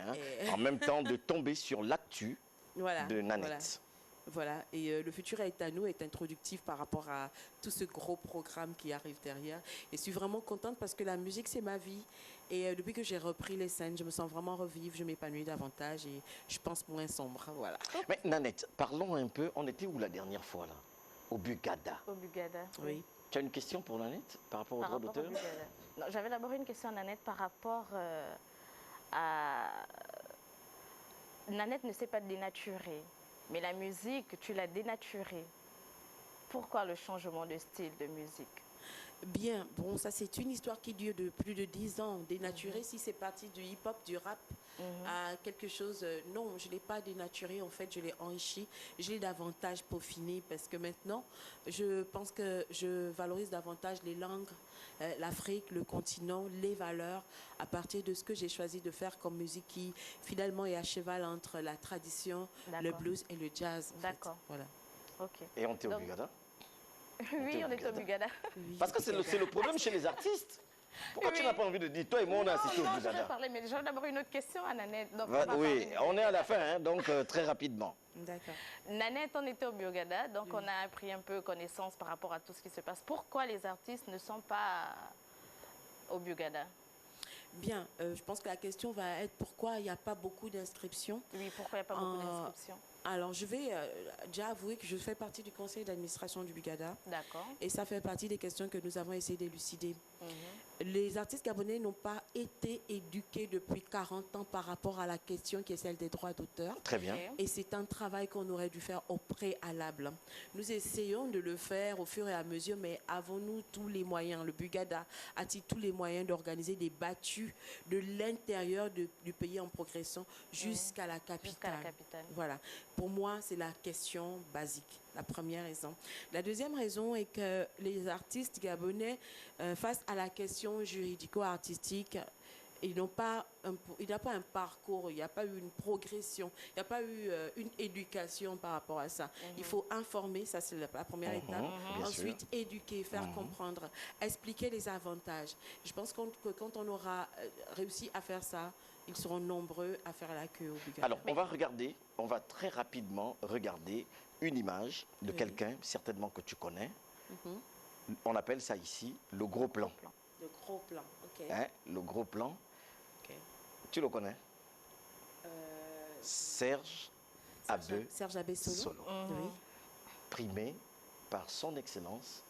Speaker 1: en même temps, de tomber sur l'actu de Nanette.
Speaker 4: Voilà. Et le futur est à nous est introductif par rapport à tout ce gros programme qui arrive derrière. Et je suis vraiment contente parce que la musique, c'est ma vie. Et depuis que j'ai repris les scènes, je me sens vraiment revivre, je m'épanouis davantage et je pense moins sombre. Voilà.
Speaker 1: Mais Nanette, parlons un peu. On était où la dernière fois, là? Au Bugada.
Speaker 2: Au Bugada,
Speaker 4: oui.
Speaker 1: Tu as une question pour Nanette par rapport au droit d'auteur?
Speaker 2: J'avais d'abord une question à Nanette par rapport à... Nanette ne sait pas dénaturer, mais la musique, tu l'as dénaturée. Pourquoi le changement de style de musique?
Speaker 4: Bien, bon, ça c'est une histoire qui dure de plus de 10 ans. Dénaturé, si c'est parti du hip-hop, du rap, à quelque chose... non, je ne l'ai pas dénaturé, en fait, je l'ai enrichi. Je l'ai davantage peaufiné parce que maintenant, je pense que je valorise davantage les langues, l'Afrique, le continent, les valeurs, à partir de ce que j'ai choisi de faire comme musique qui, finalement, est à cheval entre la tradition, le blues et le jazz.
Speaker 2: D'accord.
Speaker 4: Voilà.
Speaker 2: Ok.
Speaker 1: Et on était au Bugada?
Speaker 2: Oui, on est au Bugada.
Speaker 1: Parce que c'est le problème chez les artistes. Pourquoi tu n'as pas envie de dire, toi et moi, on a assisté au
Speaker 2: Bugada?
Speaker 1: Non,
Speaker 2: je vais parler, mais j'ai d'abord une autre question à Nanette. Donc
Speaker 1: oui, on est à la fin, donc très rapidement.
Speaker 4: D'accord.
Speaker 2: Nanette, on était au Bugada, donc on a pris un peu connaissance par rapport à tout ce qui se passe. Pourquoi les artistes ne sont pas au Bugada?
Speaker 4: Bien, je pense que la question va être pourquoi il n'y a pas beaucoup d'inscriptions.
Speaker 2: Oui, pourquoi il n'y a pas beaucoup d'inscriptions?
Speaker 4: Alors, je vais déjà avouer que je fais partie du conseil d'administration du Bugada.
Speaker 2: D'accord.
Speaker 4: Et ça fait partie des questions que nous avons essayé d'élucider. Les artistes gabonais n'ont pas été éduqués depuis 40 ans par rapport à la question qui est celle des droits d'auteur.
Speaker 1: Très bien.
Speaker 4: Et c'est un travail qu'on aurait dû faire au préalable. Nous essayons de le faire au fur et à mesure, mais avons-nous tous les moyens? Le Bugada a-t-il tous les moyens d'organiser des battues de l'intérieur du pays en progression jusqu'à la capitale? Voilà. Pour moi, c'est la question basique. La première raison. La deuxième raison est que les artistes gabonais, face à la question juridico-artistique, il n'y a pas un parcours, il n'y a pas eu une progression, il n'y a pas eu une éducation par rapport à ça. Il faut informer, ça c'est la première étape. Ensuite, éduquer, faire comprendre, expliquer les avantages. Je pense que quand on aura réussi à faire ça, ils seront nombreux à faire la queue au Bugada.
Speaker 1: Alors, on va très rapidement regarder une image de quelqu'un, certainement que tu connais. On appelle ça ici le gros plan.
Speaker 4: Le gros plan, ok.
Speaker 1: Hein, le gros plan.
Speaker 4: Okay.
Speaker 1: Tu le connais? Serge Abbé Solo.
Speaker 4: Oui.
Speaker 1: Primé par son Excellence,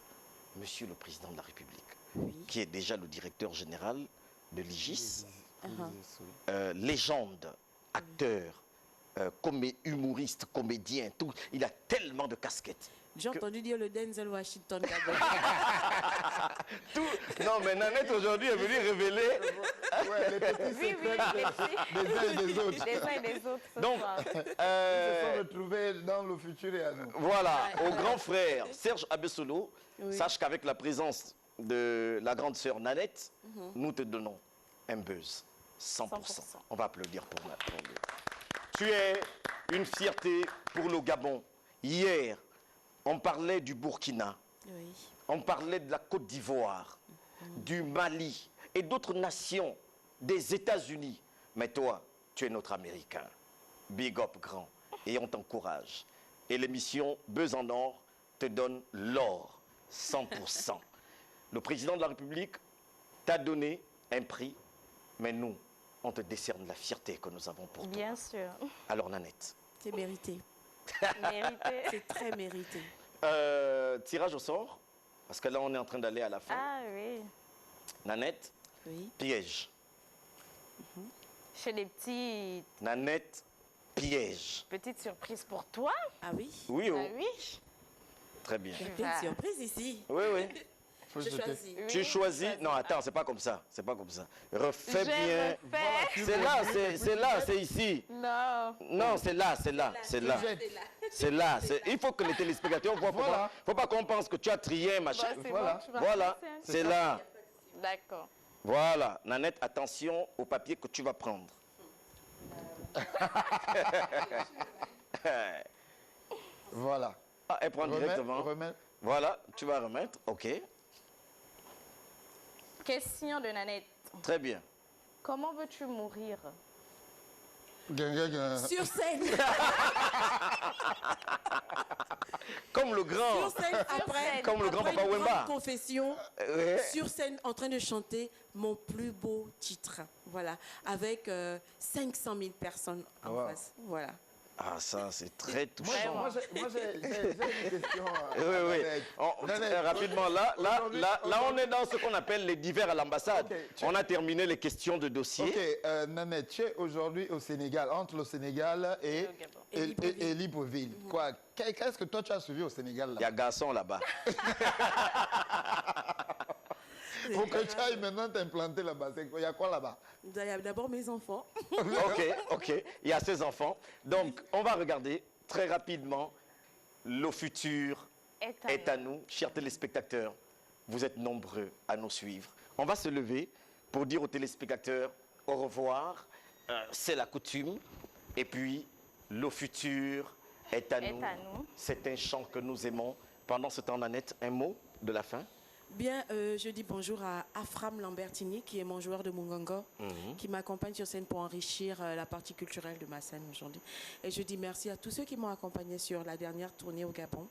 Speaker 1: Monsieur le Président de la République, qui est déjà le directeur général de l'IGIS. Légende, acteur, humoriste, comédien, tout. Il a tellement de casquettes.
Speaker 4: J'ai entendu dire le Denzel Washington.
Speaker 1: Non, mais Nanette aujourd'hui est venue révéler
Speaker 3: les petits secrets des uns et des autres.
Speaker 2: Des uns et des autres.
Speaker 1: Donc,
Speaker 3: ils se sont retrouvés dans le futur et à nous.
Speaker 1: Voilà, au grand frère Serge Abbé Solo, sache qu'avec la présence de la grande sœur Nanette, nous te donnons un buzz. 100%. On va applaudir pour lui. Tu es une fierté pour le Gabon. Hier, on parlait du Burkina, on parlait de la Côte d'Ivoire, du Mali et d'autres nations, des États-Unis. Mais toi, tu es notre Américain. Big up, grand. Et on t'encourage. Et l'émission Buzz en or te donne l'or, 100%. Le président de la République t'a donné un prix, mais nous, on te décerne la fierté que nous avons pour toi.
Speaker 2: Bien sûr.
Speaker 1: Alors, Nanette.
Speaker 4: C'est mérité.
Speaker 2: Mérité.
Speaker 4: C'est très mérité.
Speaker 1: Tirage au sort, parce que là, on est en train d'aller à la fin.
Speaker 2: Ah oui.
Speaker 1: Nanette,
Speaker 4: Oui.
Speaker 1: piège.
Speaker 2: Chez les petits...
Speaker 1: Nanette, piège.
Speaker 2: Petite surprise pour toi.
Speaker 4: Ah oui?
Speaker 1: Oui, oh.
Speaker 2: Ah oui.
Speaker 1: Très bien.
Speaker 4: Il y a une surprise ici.
Speaker 1: Oui, oui.
Speaker 4: Je choisis.
Speaker 1: Tu choisis. Non, attends, c'est pas comme ça. C'est pas comme ça. Refais
Speaker 2: Je
Speaker 1: bien.
Speaker 2: refais.
Speaker 1: C'est là, c'est ici.
Speaker 2: Non.
Speaker 1: Non, c'est là, c'est là, c'est là. C'est là. Il faut que les téléspectateurs voient.
Speaker 3: Voilà.
Speaker 1: Faut pas qu'on pense que tu as trié, machin.
Speaker 2: Bon, c'est
Speaker 3: Voilà.
Speaker 2: bon, tu vas
Speaker 1: Voilà,
Speaker 2: passer, hein.
Speaker 1: c'est là.
Speaker 2: D'accord.
Speaker 1: Voilà. Nanette, attention au papier que tu vas prendre.
Speaker 3: Voilà.
Speaker 1: Ah, elle prend directement.
Speaker 3: Remets.
Speaker 1: Voilà, tu vas remettre. OK.
Speaker 2: Question de Nanette.
Speaker 1: Très bien.
Speaker 2: Comment veux-tu mourir?
Speaker 4: Sur scène.
Speaker 1: Comme le grand.
Speaker 4: Sur scène, après,
Speaker 1: Comme le grand
Speaker 4: après
Speaker 1: Papa
Speaker 4: une
Speaker 1: Wemba.
Speaker 4: grande confession,
Speaker 1: Ouais.
Speaker 4: sur scène, en train de chanter mon plus beau titre. Voilà. Avec 500 000 personnes en
Speaker 3: Wow.
Speaker 4: face. Voilà.
Speaker 1: Ah, ça, c'est très
Speaker 3: Moi,
Speaker 1: touchant.
Speaker 3: moi, j'ai une question.
Speaker 1: Oui, oui.
Speaker 3: Nanette.
Speaker 1: Rapidement, là, on est dans ce qu'on appelle les divers à l'ambassade.
Speaker 3: Ok,
Speaker 1: On a terminé les questions de dossier.
Speaker 3: Ok, Nanette, tu es aujourd'hui au Sénégal, entre le Sénégal et Libreville. Quoi, qu'est-ce que toi tu as suivi au Sénégal
Speaker 1: Il y
Speaker 3: là?
Speaker 1: a garçon là-bas.
Speaker 3: Pour que tu ailles maintenant t'implanter là-bas, il y a quoi là-bas?
Speaker 4: Il y a d'abord mes enfants.
Speaker 1: Ok. Il y a ses enfants. Donc, on va regarder très rapidement. Le futur est à nous. Chers téléspectateurs, vous êtes nombreux à nous suivre. On va se lever pour dire aux téléspectateurs au revoir. C'est la coutume. Et puis, le futur est à nous. C'est un chant que nous aimons. Pendant ce temps, Nanette, un mot de la fin?
Speaker 4: Bien, je dis bonjour à Afram Lambertini, qui est mon joueur de Mungongo, qui m'accompagne sur scène pour enrichir la partie culturelle de ma scène aujourd'hui. Et je dis merci à tous ceux qui m'ont accompagné sur la dernière tournée au Gabon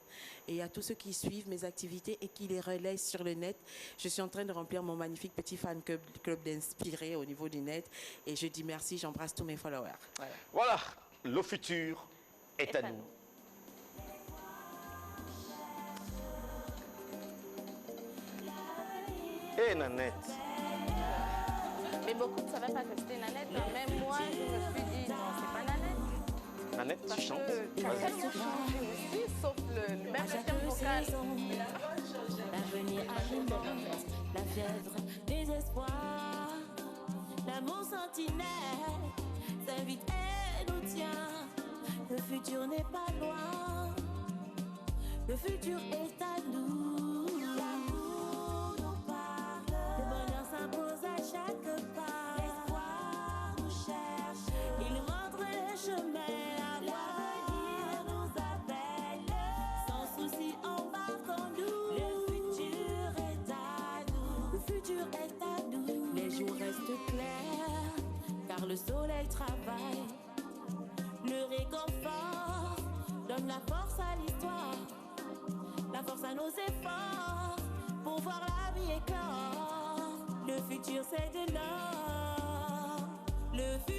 Speaker 4: et à tous ceux qui suivent mes activités et qui les relaient sur le net. Je suis en train de remplir mon magnifique petit fan club d'Inspiré au niveau du net. Et je dis merci, j'embrasse tous mes followers.
Speaker 1: Voilà, le futur est à nous. Et Nanette.
Speaker 2: Mais beaucoup ne savaient pas que c'était Nanette. Même moi, je me suis dit, non, c'est pas Nanette.
Speaker 1: Nanette, tu chantes?
Speaker 2: Ça a tellement changé aussi, sauf le même thème vocal.
Speaker 12: L'avenir alimente la fièvre des espoirs. L'amour sentinelle s'invite et nous tient. Le futur n'est pas loin. Le futur est à nous.
Speaker 5: Le soleil travaille, le réconfort donne la force à l'histoire, la force à nos efforts pour voir la vie éclore. Le futur c'est de l'or, le futur